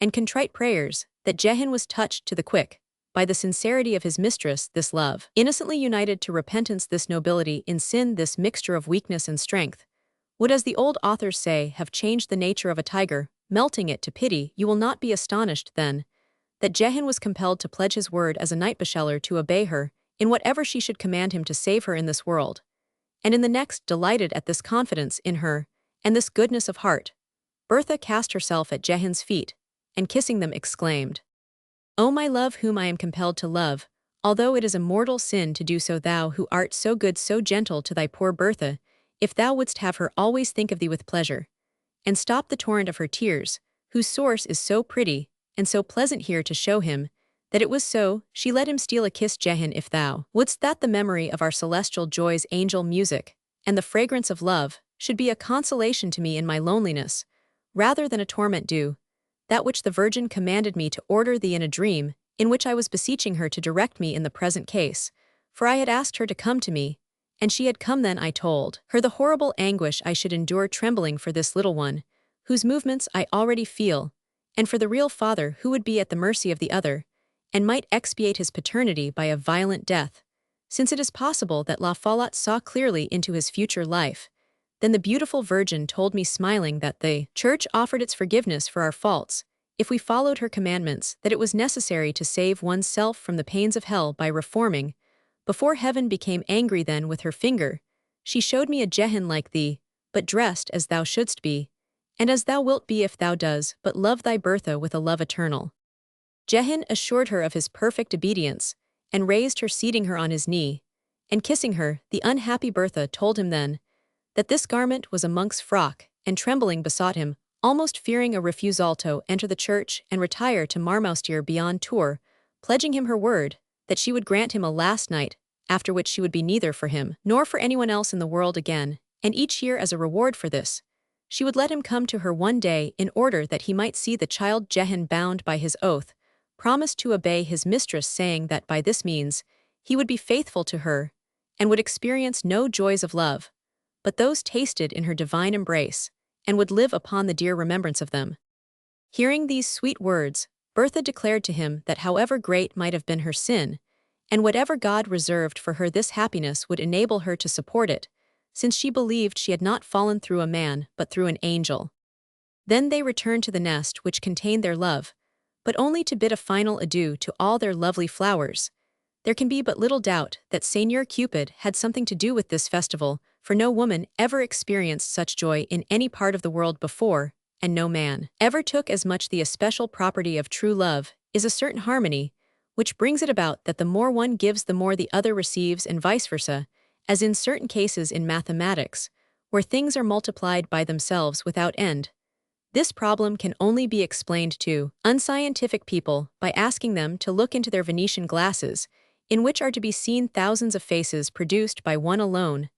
and contrite prayers, that Jehan was touched to the quick by the sincerity of his mistress, this love, innocently united to repentance, this nobility in sin, this mixture of weakness and strength, would, as the old authors say, have changed the nature of a tiger, melting it to pity. You will not be astonished, then, that Jehan was compelled to pledge his word as a knight-bachelor to obey her in whatever she should command him to save her in this world, and in the next. Delighted at this confidence in her and this goodness of heart, Bertha cast herself at Jehan's feet, and kissing them exclaimed, "O my love, whom I am compelled to love, although it is a mortal sin to do so, thou who art so good, so gentle to thy poor Bertha, if thou wouldst have her always think of thee with pleasure, and stop the torrent of her tears, whose source is so pretty and so pleasant here to show him that it was so, she let him steal a kiss. Jehan, if thou wouldst that the memory of our celestial joys, angel music, and the fragrance of love should be a consolation to me in my loneliness, rather than a torment, do that which the Virgin commanded me to order thee in a dream, in which I was beseeching her to direct me in the present case, for I had asked her to come to me, and she had come. Then I told her the horrible anguish I should endure, trembling for this little one, whose movements I already feel, and for the real father who would be at the mercy of the other, and might expiate his paternity by a violent death, since it is possible that La Follette saw clearly into his future life. Then the beautiful Virgin told me, smiling, that the Church offered its forgiveness for our faults, if we followed her commandments, that it was necessary to save one's self from the pains of hell by reforming, before heaven became angry. Then with her finger she showed me a Jehan like thee, but dressed as thou shouldst be, and as thou wilt be if thou does but love thy Bertha with a love eternal. Jehan assured her of his perfect obedience, and raised her, seating her on his knee, and kissing her. The unhappy Bertha told him then that this garment was a monk's frock, and trembling besought him, almost fearing a refusal, to enter the church and retire to Marmoustier beyond Tours, pledging him her word that she would grant him a last night, after which she would be neither for him nor for anyone else in the world again, and each year as a reward for this, she would let him come to her one day in order that he might see the child. Jehan, bound by his oath, promised to obey his mistress, saying that by this means he would be faithful to her, and would experience no joys of love, but those tasted in her divine embrace, and would live upon the dear remembrance of them. Hearing these sweet words, Bertha declared to him that however great might have been her sin, and whatever God reserved for her, this happiness would enable her to support it, since she believed she had not fallen through a man but through an angel. Then they returned to the nest which contained their love, but only to bid a final adieu to all their lovely flowers. There can be but little doubt that Seigneur Cupid had something to do with this festival, for no woman ever experienced such joy in any part of the world before, and no man ever took as much. The especial property of true love is a certain harmony, which brings it about that the more one gives the more the other receives, and vice versa, as in certain cases in mathematics, where things are multiplied by themselves without end. This problem can only be explained to unscientific people by asking them to look into their Venetian glasses, in which are to be seen thousands of faces produced by one alone.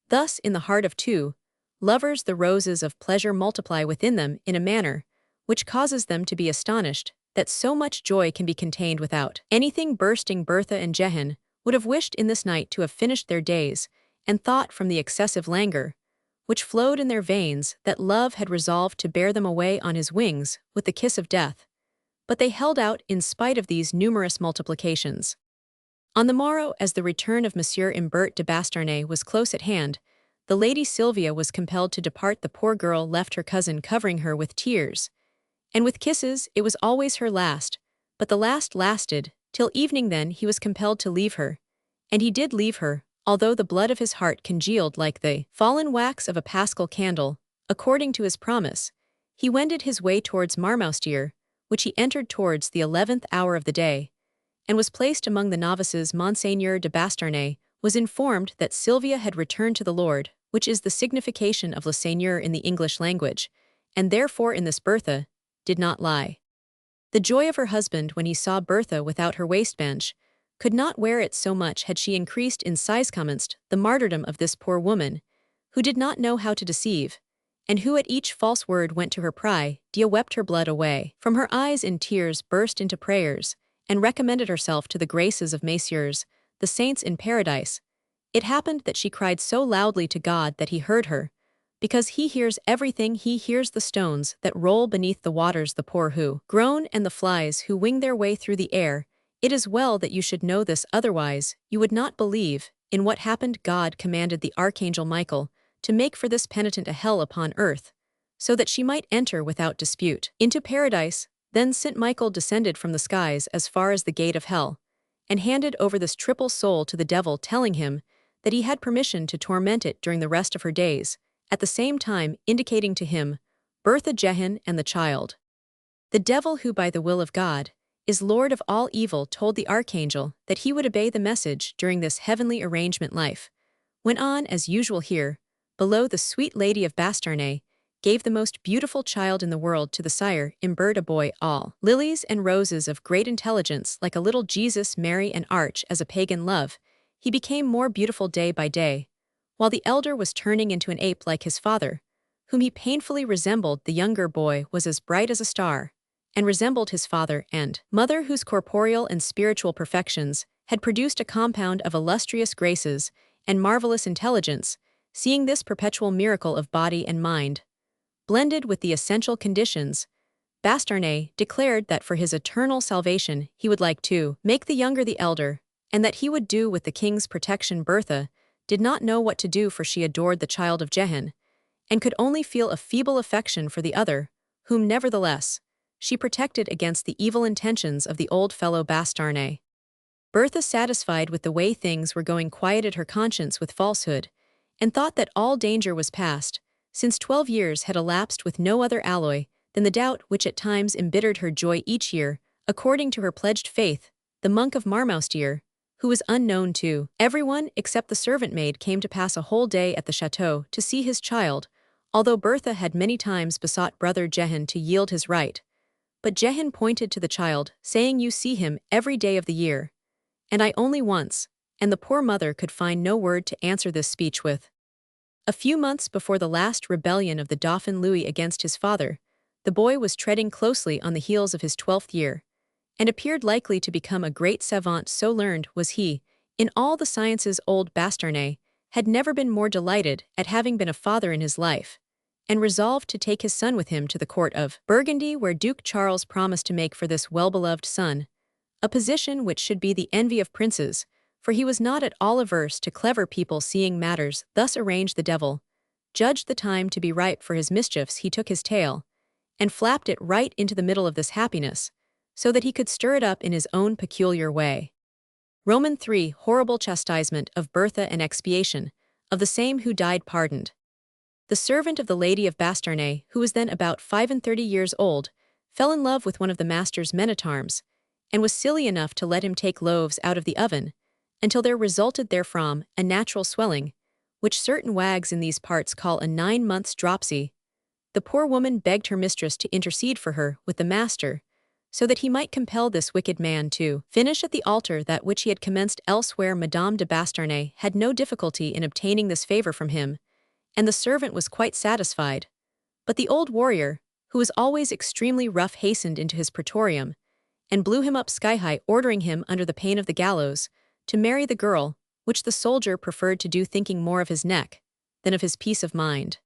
Thus, in the heart of two lovers, the roses of pleasure multiply within them in a manner which causes them to be astonished that so much joy can be contained without anything bursting. Bertha and Jehan would have wished in this night to have finished their days, and thought from the excessive languor which flowed in their veins that love had resolved to bear them away on his wings with the kiss of death. But they held out in spite of these numerous multiplications. On the morrow, as the return of Monsieur Imbert de Basternay was close at hand, the Lady Sylvia was compelled to depart. The poor girl left her cousin covering her with tears, and with kisses. It was always her last, but the last lasted till evening. Then he was compelled to leave her, And he did leave her, although the blood of his heart congealed like the fallen wax of a paschal candle, according to his promise. He wended his way towards Marmaustier, which he entered towards the 11th hour of the day, and was placed among the novices. Monseigneur de Basternay was informed that Sylvia had returned to the Lord, which is the signification of le Seigneur in the English language, and therefore in this Bertha did not lie. The joy of her husband when he saw Bertha without her waistband could not wear it so much had she increased in size. Commenced the martyrdom of this poor woman, who did not know how to deceive, and who at each false word went to her pry. Dia wept her blood away. From her eyes in tears burst into prayers, and recommended herself to the graces of Messieurs, the saints in paradise. It happened that she cried so loudly to God that he heard her, because he hears everything. He hears the stones that roll beneath the waters, the poor who groan, and the flies who wing their way through the air. It is well that you should know this, otherwise you would not believe in what happened. God commanded the archangel Michael to make for this penitent a hell upon earth, so that she might enter without dispute into paradise. Then St. Michael descended from the skies as far as the gate of hell, and handed over this triple soul to the devil, telling him that he had permission to torment it during the rest of her days, at the same time indicating to him Bertha Jehan and the child. The devil, who by the will of God is Lord of all evil, told the archangel that he would obey the message during this heavenly arrangement. Life went on as usual here. Below, the sweet lady of Basternay gave the most beautiful child in the world to the sire, imbert a boy, all lilies and roses of great intelligence, like a little Jesus, merry and arch as a pagan love. He became more beautiful day by day, while the elder was turning into an ape like his father, whom he painfully resembled. The younger boy was as bright as a star, and resembled his father and mother, whose corporeal and spiritual perfections had produced a compound of illustrious graces and marvelous intelligence. Seeing this perpetual miracle of body and mind, blended with the essential conditions, Basternay declared that for his eternal salvation he would like to make the younger the elder, and that he would do with the king's protection. Bertha did not know what to do, for she adored the child of Jehan, and could only feel a feeble affection for the other, whom nevertheless she protected against the evil intentions of the old fellow Basternay. Bertha, satisfied with the way things were going, quieted her conscience with falsehood, and thought that all danger was past, since 12 years had elapsed with no other alloy than the doubt which at times embittered her joy each year. According to her pledged faith, the monk of Marmaustier, who was unknown to everyone except the servant maid, came to pass a whole day at the chateau to see his child, although Bertha had many times besought brother Jehan to yield his right. But Jehan pointed to the child, saying, "You see him every day of the year, and I only once," and the poor mother could find no word to answer this speech with. A few months before the last rebellion of the Dauphin Louis against his father, the boy was treading closely on the heels of his 12th year, and appeared likely to become a great savant. So learned was he in all the sciences. Old Basternay had never been more delighted at having been a father in his life, and resolved to take his son with him to the court of Burgundy, where Duke Charles promised to make for this well-beloved son a position which should be the envy of princes, for he was not at all averse to clever people seeing matters thus arranged. The devil judged the time to be ripe for his mischiefs. He took his tail and flapped it right into the middle of this happiness, so that he could stir it up in his own peculiar way. Roman 3. Horrible chastisement of Bertha and expiation of the same who died pardoned. The servant of the Lady of Basternay, who was then about 35 years old, fell in love with one of the master's men-at-arms, and was silly enough to let him take loaves out of the oven, until there resulted therefrom a natural swelling, which certain wags in these parts call a 9 months' dropsy. The poor woman begged her mistress to intercede for her with the master, so that he might compel this wicked man to finish at the altar that which he had commenced elsewhere. Madame de Basternay had no difficulty in obtaining this favor from him, and the servant was quite satisfied. But the old warrior, who was always extremely rough, hastened into his praetorium, and blew him up sky-high, ordering him, under the pain of the gallows, to marry the girl, which the soldier preferred to do, thinking more of his neck than of his peace of mind.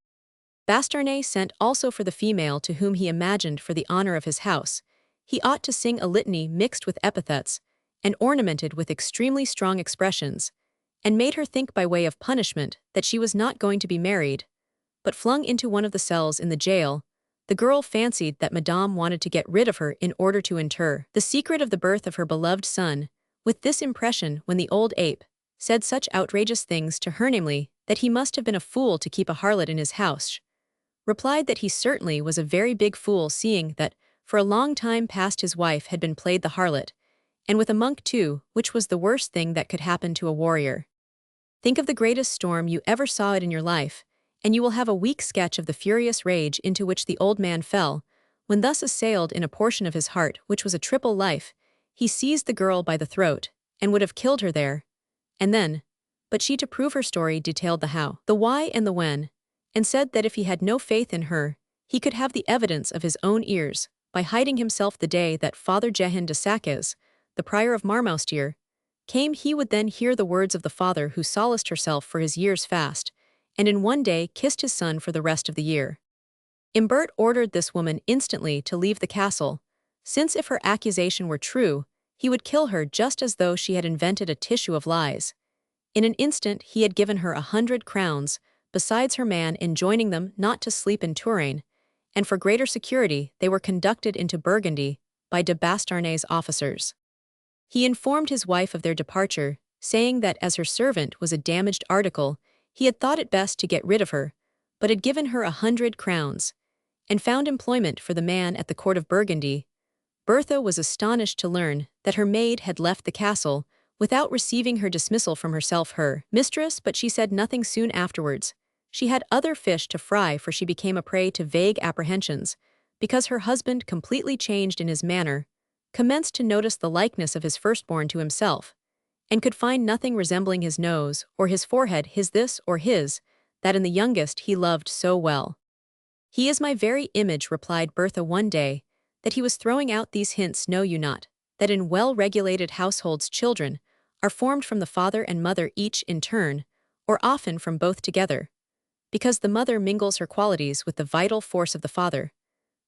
Basternay sent also for the female, to whom he imagined, for the honor of his house, he ought to sing a litany mixed with epithets, and ornamented with extremely strong expressions, and made her think by way of punishment that she was not going to be married, but flung into one of the cells in the jail. The girl fancied that Madame wanted to get rid of her in order to inter the secret of the birth of her beloved son. With this impression, when the old ape said such outrageous things to her, namely, that he must have been a fool to keep a harlot in his house, replied that he certainly was a very big fool, seeing that, for a long time past, his wife had been played the harlot, and with a monk too, which was the worst thing that could happen to a warrior. Think of the greatest storm you ever saw it in your life, and you will have a weak sketch of the furious rage into which the old man fell, when thus assailed in a portion of his heart which was a triple life. He seized the girl by the throat, and would have killed her there, and then, but she, to prove her story, detailed the how, the why, and the when, and said that if he had no faith in her, he could have the evidence of his own ears, by hiding himself the day that Father Jehan de Saques, the prior of Marmoustier, came. He would then hear the words of the father who solaced herself for his year's fast, and in one day kissed his son for the rest of the year. Imbert ordered this woman instantly to leave the castle, since if her accusation were true, he would kill her just as though she had invented a tissue of lies. In an instant he had given her 100 crowns, besides her man enjoining them not to sleep in Touraine, and for greater security they were conducted into Burgundy by de Bastarnet's officers. He informed his wife of their departure, saying that as her servant was a damaged article, he had thought it best to get rid of her, but had given her 100 crowns, and found employment for the man at the court of Burgundy. Bertha was astonished to learn that her maid had left the castle, without receiving her dismissal from her mistress, but she said nothing soon afterwards. She had other fish to fry, for she became a prey to vague apprehensions, because her husband, completely changed in his manner, commenced to notice the likeness of his firstborn to himself, and could find nothing resembling his nose, or his forehead, his this or his, that in the youngest he loved so well. He is my very image, replied Bertha one day, that he was throwing out these hints. Know you not, that in well-regulated households children are formed from the father and mother each in turn, or often from both together, because the mother mingles her qualities with the vital force of the father.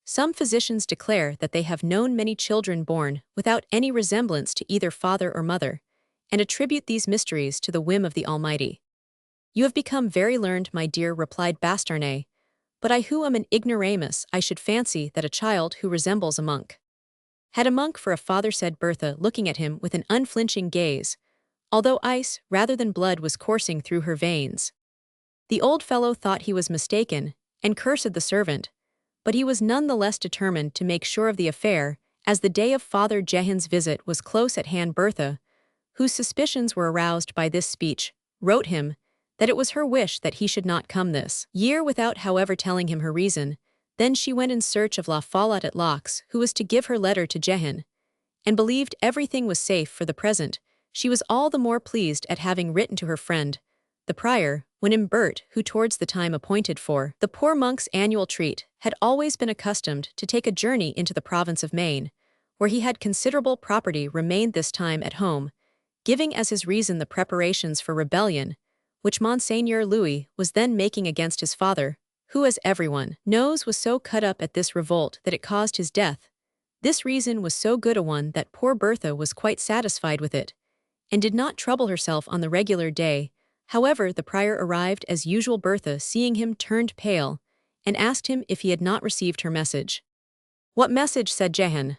Some physicians declare that they have known many children born without any resemblance to either father or mother, and attribute these mysteries to the whim of the Almighty. You have become very learned, my dear, replied Bastarnet, but I who am an ignoramus, I should fancy that a child who resembles a monk had a monk for a father, said Bertha, looking at him with an unflinching gaze, although ice rather than blood was coursing through her veins. The old fellow thought he was mistaken, and cursed the servant, but he was none the less determined to make sure of the affair, as the day of Father Jehan's visit was close at hand. Bertha, whose suspicions were aroused by this speech, wrote him that it was her wish that he should not come this year, without however telling him her reason. Then she went in search of La Follette at Lox, who was to give her letter to Jehan, and believed everything was safe for the present. She was all the more pleased at having written to her friend, the prior, when Imbert, who towards the time appointed for the poor monk's annual treat, had always been accustomed to take a journey into the province of Maine, where he had considerable property, remained this time at home, giving as his reason the preparations for rebellion, which Monseigneur Louis was then making against his father, who, as everyone knows, was so cut up at this revolt that it caused his death. This reason was so good a one that poor Bertha was quite satisfied with it, and did not trouble herself on the regular day. However, the prior arrived as usual. Bertha, seeing him, turned pale, and asked him if he had not received her message. What message? Said Jehan.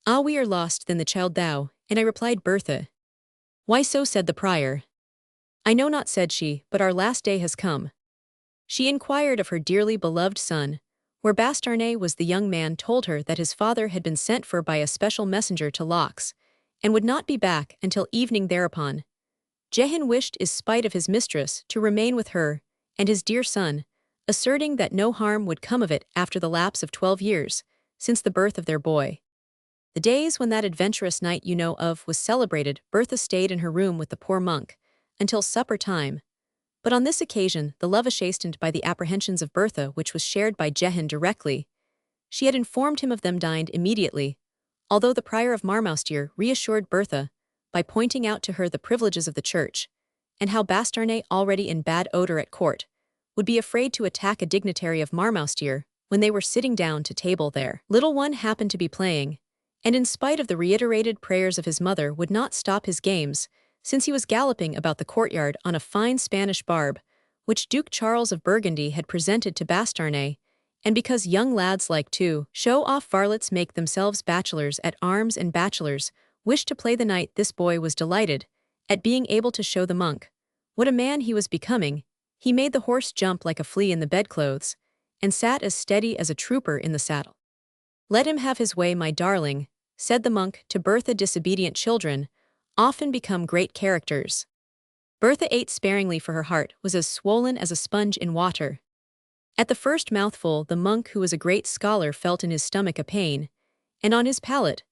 Ah, we are lost, then the child thou, and I, replied Bertha. Why so? Said the prior. I know not, said she, but our last day has come. She inquired of her dearly beloved son, where Bastarnet was. The young man told her that his father had been sent for by a special messenger to Lox, and would not be back until evening. Thereupon Jehan wished, in spite of his mistress, to remain with her and his dear son, asserting that no harm would come of it after the lapse of 12 years, since the birth of their boy. The days when that adventurous night you know of was celebrated, Bertha stayed in her room with the poor monk until supper time. But on this occasion the love chastened by the apprehensions of Bertha, which was shared by Jehan directly. She had informed him of them, dined immediately, although the prior of Marmoustier reassured Bertha by pointing out to her the privileges of the church, and how Bastarnet, already in bad odor at court, would be afraid to attack a dignitary of Marmoustier when they were sitting down to table there. Little one happened to be playing, and in spite of the reiterated prayers of his mother would not stop his games, since he was galloping about the courtyard on a fine Spanish barb, which Duke Charles of Burgundy had presented to Bastarnet, and because young lads like to show off, varlets make themselves bachelors at arms, and bachelors wish to play the knight, this boy was delighted, at being able to show the monk what a man he was becoming, he made the horse jump like a flea in the bedclothes, and sat as steady as a trooper in the saddle. "Let him have his way, my darling," said the monk to Bertha. "Disobedient children often become great characters." Bertha ate sparingly, for her heart was as swollen as a sponge in water. At the first mouthful, the monk, who was a great scholar, felt in his stomach a pain, and on his palate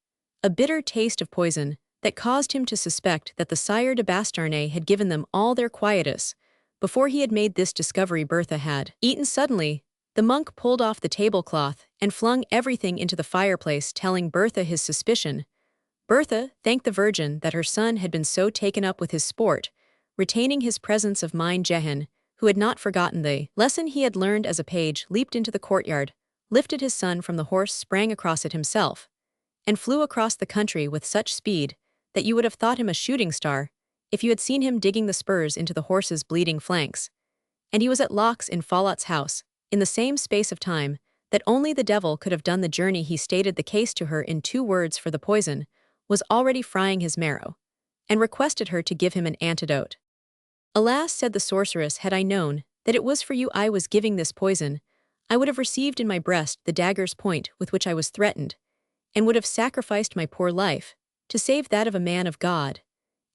a bitter taste of poison that caused him to suspect that the Sire de Bastarnais had given them all their quietus. Before he had made this discovery, Bertha had eaten. Suddenly, the monk pulled off the tablecloth and flung everything into the fireplace, telling Bertha his suspicion. Bertha thanked the Virgin that her son had been so taken up with his sport, retaining his presence of mind. Jehan, who had not forgotten the lesson he had learned as a page, leaped into the courtyard, lifted his son from the horse, sprang across it himself, and flew across the country with such speed that you would have thought him a shooting star if you had seen him digging the spurs into the horse's bleeding flanks. And he was at Locke's in Follot's house, in the same space of time that only the devil could have done the journey. He stated the case to her in 2 words, for the poison was already frying his marrow, and requested her to give him an antidote. "Alas," said the sorceress, "had I known that it was for you I was giving this poison, I would have received in my breast the dagger's point with which I was threatened, and would have sacrificed my poor life to save that of a man of God,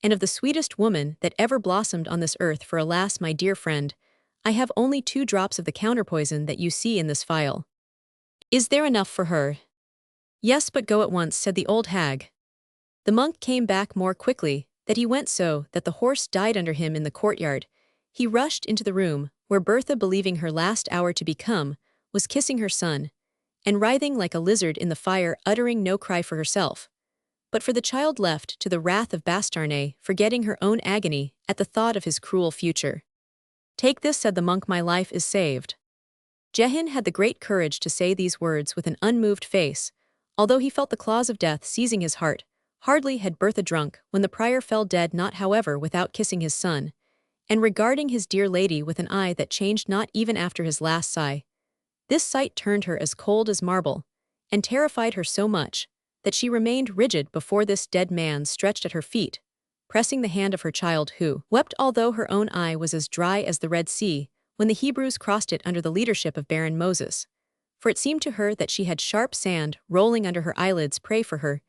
and of the sweetest woman that ever blossomed on this earth. For alas, my dear friend, I have only 2 drops of the counterpoison that you see in this phial. Is there enough for her?" "Yes, but go at once," said the old hag. The monk came back more quickly that he went, so that the horse died under him in the courtyard. He rushed into the room where Bertha, believing her last hour to be come, was kissing her son, and writhing like a lizard in the fire, uttering no cry for herself, but for the child, left to the wrath of Bastarnais, forgetting her own agony at the thought of his cruel future. "Take this," said the monk, "my life is saved." Jehan had the great courage to say these words with an unmoved face, although he felt the claws of death seizing his heart. Hardly had Bertha drunk when the prior fell dead, not however without kissing his son, and regarding his dear lady with an eye that changed not even after his last sigh. This sight turned her as cold as marble, and terrified her so much that she remained rigid before this dead man stretched at her feet, pressing the hand of her child, who wept, although her own eye was as dry as the Red Sea when the Hebrews crossed it under the leadership of Baron Moses. For it seemed to her that she had sharp sand rolling under her eyelids. "Pray for her,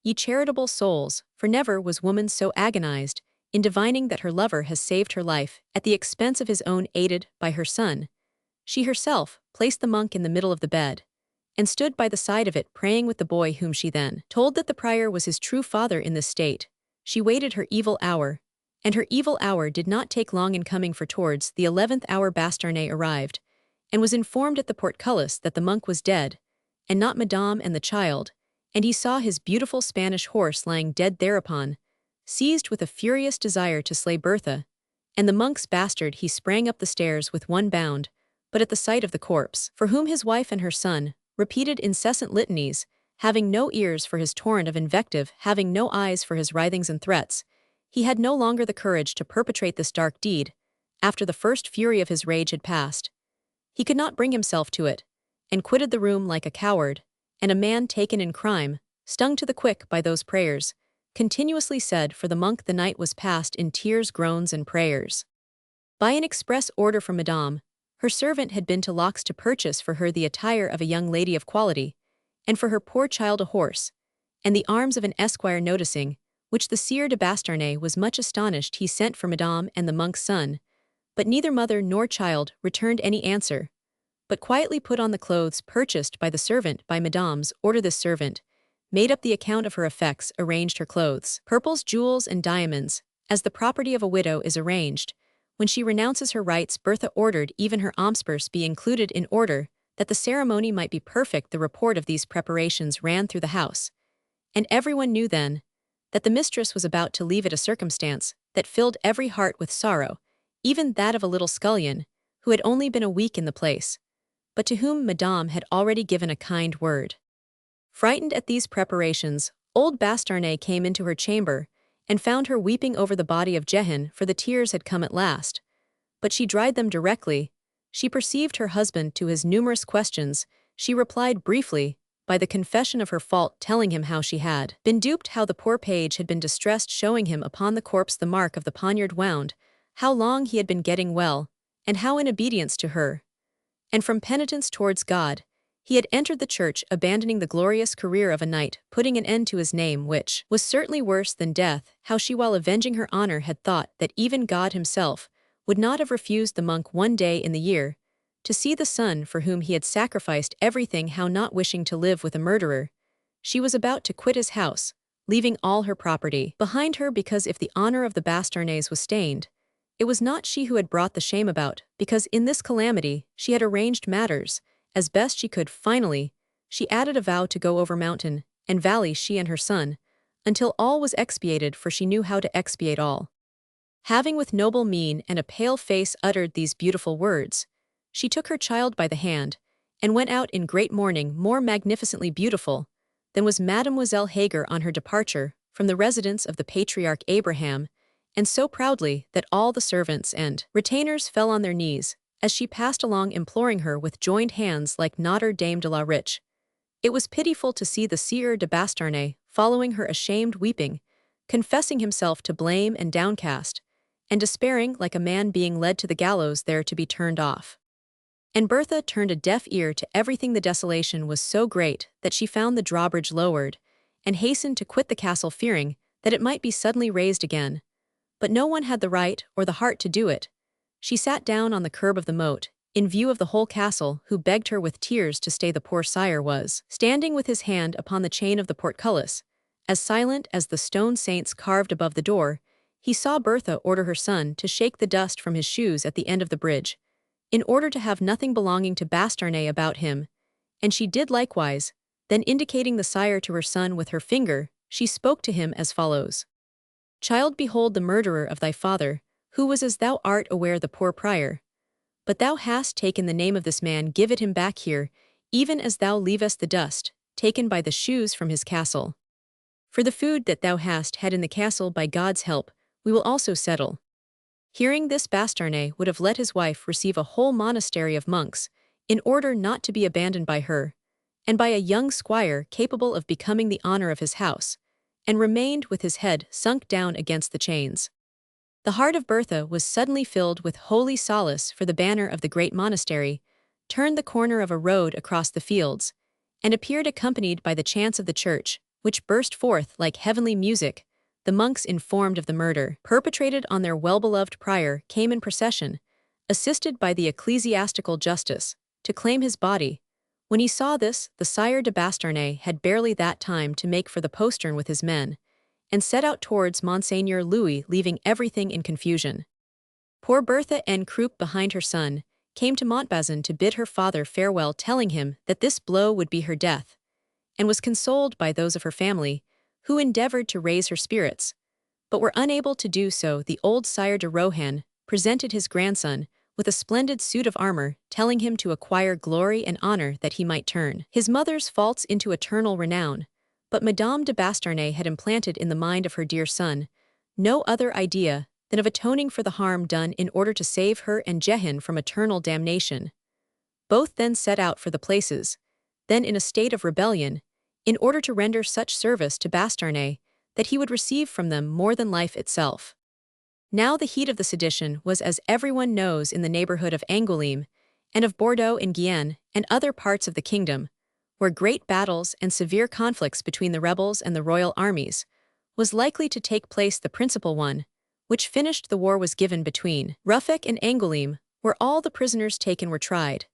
ye charitable souls, for never was woman so agonized in divining that her lover has saved her life at the expense of his own, aided by her son." She herself placed the monk in the middle of the bed, and stood by the side of it, praying with the boy, whom she then told that the prior was his true father. In this state she waited her evil hour, and her evil hour did not take long in coming, for towards the 11th hour Bastarnais arrived, and was informed at the portcullis that the monk was dead, and not Madame and the child, and he saw his beautiful Spanish horse lying dead thereupon. Seized with a furious desire to slay Bertha and the monk's bastard, he sprang up the stairs with one bound, but at the sight of the corpse, for whom his wife and her son repeated incessant litanies, having no ears for his torrent of invective, having no eyes for his writhings and threats, he had no longer the courage to perpetrate this dark deed. After the first fury of his rage had passed, he could not bring himself to it, and quitted the room like a coward, and a man taken in crime, stung to the quick by those prayers continuously said. For the monk, the night was passed in tears, groans, and prayers. By an express order from Madame, her servant had been to Locke's to purchase for her the attire of a young lady of quality, and for her poor child a horse, and the arms of an esquire. Noticing which, the Sire de Bastarnais was much astonished. He sent for Madame and the monk's son, but neither mother nor child returned any answer, but quietly put on the clothes purchased by the servant. By Madame's order, this servant made up the account of her effects, arranged her clothes, purples, jewels, and diamonds, as the property of a widow is arranged when she renounces her rights. Bertha ordered even her omspurse be included, in order that the ceremony might be perfect. The report of these preparations ran through the house, and everyone knew then that the mistress was about to leave it, a circumstance that filled every heart with sorrow, even that of a little scullion, who had only been a week in the place, but to whom Madame had already given a kind word. Frightened at these preparations, old Bastarnais came into her chamber, and found her weeping over the body of Jehan, for the tears had come at last. But she dried them directly she perceived her husband. To his numerous questions she replied briefly by the confession of her fault, telling him how she had been duped, how the poor page had been distressed, showing him upon the corpse the mark of the poniard wound, how long he had been getting well, and how in obedience to her, and from penitence towards God, he had entered the church, abandoning the glorious career of a knight, putting an end to his name, which was certainly worse than death, how she, while avenging her honor, had thought that even God himself would not have refused the monk one day in the year to see the son for whom he had sacrificed everything, how not wishing to live with a murderer, she was about to quit his house, leaving all her property behind her, because if the honor of the Bastarnais was stained, it was not she who had brought the shame about, because in this calamity she had arranged matters as best she could. Finally, she added a vow to go over mountain and valley, she and her son, until all was expiated, for she knew how to expiate all. Having with noble mien and a pale face uttered these beautiful words, she took her child by the hand, and went out in great mourning, more magnificently beautiful than was Mademoiselle Hagar on her departure from the residence of the patriarch Abraham, and so proudly that all the servants and retainers fell on their knees as she passed along, imploring her with joined hands like Notre Dame de la Riche. It was pitiful to see the Sieur de Bastarnais following her, ashamed, weeping, confessing himself to blame and downcast, and despairing like a man being led to the gallows there to be turned off. And Bertha turned a deaf ear to everything. The desolation was so great that she found the drawbridge lowered, and hastened to quit the castle, fearing that it might be suddenly raised again. But no one had the right or the heart to do it. She sat down on the curb of the moat, in view of the whole castle, who begged her with tears to stay. The poor sire was standing with his hand upon the chain of the portcullis, as silent as the stone saints carved above the door. He saw Bertha order her son to shake the dust from his shoes at the end of the bridge, in order to have nothing belonging to Bastarnais about him, and she did likewise. Then, indicating the sire to her son with her finger, she spoke to him as follows: "Child, behold the murderer of thy father, who was, as thou art aware, the poor prior. But thou hast taken the name of this man, give it him back here, even as thou leavest the dust taken by the shoes from his castle. For the food that thou hast had in the castle, by God's help, we will also settle." Hearing this, Bastarnais would have let his wife receive a whole monastery of monks, in order not to be abandoned by her, and by a young squire capable of becoming the honor of his house, and remained with his head sunk down against the chains. The heart of Bertha was suddenly filled with holy solace, for the banner of the great monastery turned the corner of a road across the fields, and appeared accompanied by the chants of the church, which burst forth like heavenly music. The monks, informed of the murder perpetrated on their well-beloved prior, came in procession, assisted by the ecclesiastical justice, to claim his body. When he saw this, the Sire de Bastarnais had barely that time to make for the postern with his men, and set out towards Monseigneur Louis, leaving everything in confusion. Poor Bertha, en croupe behind her son, came to Montbazon to bid her father farewell, telling him that this blow would be her death, and was consoled by those of her family, who endeavored to raise her spirits, but were unable to do so. The old Sire de Rohan presented his grandson with a splendid suit of armor, telling him to acquire glory and honor that he might turn his mother's faults into eternal renown. But Madame de Bastarnais had implanted in the mind of her dear son no other idea than of atoning for the harm done in order to save her and Jehan from eternal damnation. Both then set out for the places, then in a state of rebellion, in order to render such service to Bastarnais that he would receive from them more than life itself. Now the heat of the sedition was, as everyone knows, in the neighborhood of Angoulême, and of Bordeaux in Guyenne and other parts of the kingdom, where great battles and severe conflicts between the rebels and the royal armies was likely to take place. The principal one, which finished the war, was given between Ruffec and Angoulême, where all the prisoners taken were tried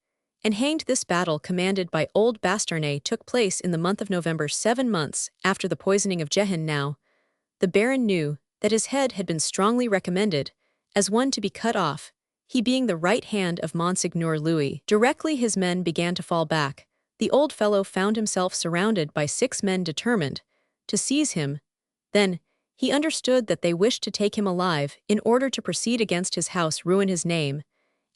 and hanged. This battle, commanded by old Bastarnais, took place in the month of November, 7 months after the poisoning of Jehan. Now the Baron knew that his head had been strongly recommended as one to be cut off, he being the right hand of Monseigneur Louis. Directly his men began to fall back, the old fellow found himself surrounded by 6 men determined to seize him. Then he understood that they wished to take him alive in order to proceed against his house, ruin his name,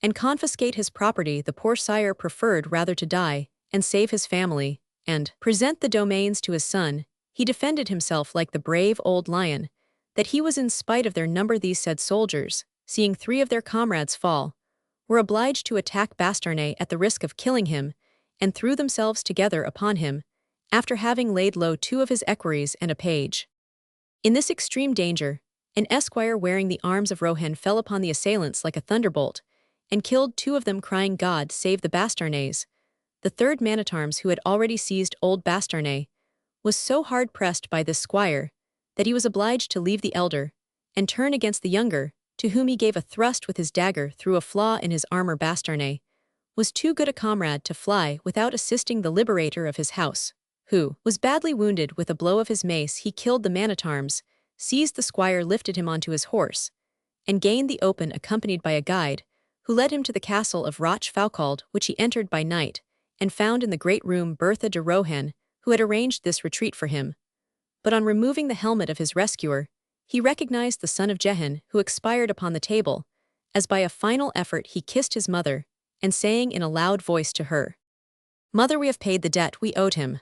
and confiscate his property. The poor sire preferred rather to die and save his family, and present the domains to his son. He defended himself like the brave old lion that he was, in spite of their number. These said soldiers, seeing 3 of their comrades fall, were obliged to attack Bastarnais at the risk of killing him, and threw themselves together upon him, after having laid low 2 of his equerries and a page. In this extreme danger, an esquire wearing the arms of Rohan fell upon the assailants like a thunderbolt, and killed 2 of them, crying, "God save the Bastarnais." The third man-at-arms, who had already seized old Bastarnais, was so hard pressed by this squire that he was obliged to leave the elder and turn against the younger, to whom he gave a thrust with his dagger through a flaw in his armor. Bastarnais was too good a comrade to fly without assisting the liberator of his house, who was badly wounded. With a blow of his mace he killed the man-at-arms, seized the squire, lifted him onto his horse, and gained the open accompanied by a guide, who led him to the castle of Rochefoucauld, which he entered by night, and found in the great room Bertha de Rohan, who had arranged this retreat for him. But on removing the helmet of his rescuer, he recognized the son of Jehan, who expired upon the table, as by a final effort he kissed his mother, and saying in a loud voice to her, "Mother, we have paid the debt we owed him."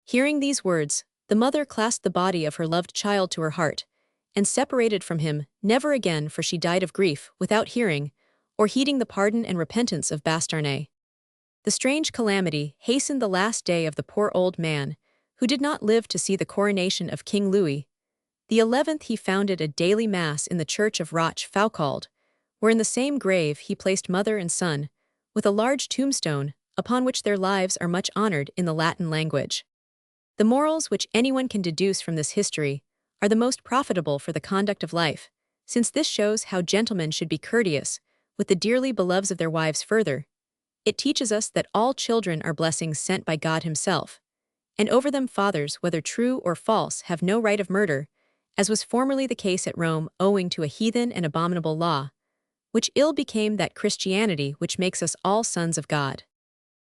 Hearing these words, the mother clasped the body of her loved child to her heart, and separated from him never again, for she died of grief, without hearing or heeding the pardon and repentance of Bastarnais. The strange calamity hastened the last day of the poor old man, who did not live to see the coronation of King Louis XI. He founded a daily mass in the church of Rochefoucauld, where in the same grave he placed mother and son, with a large tombstone, upon which their lives are much honored in the Latin language. The morals which anyone can deduce from this history are the most profitable for the conduct of life, since this shows how gentlemen should be courteous with the dearly beloveds of their wives. Further, it teaches us that all children are blessings sent by God himself, and over them fathers, whether true or false, have no right of murder, as was formerly the case at Rome, owing to a heathen and abominable law, which ill became that Christianity which makes us all sons of God.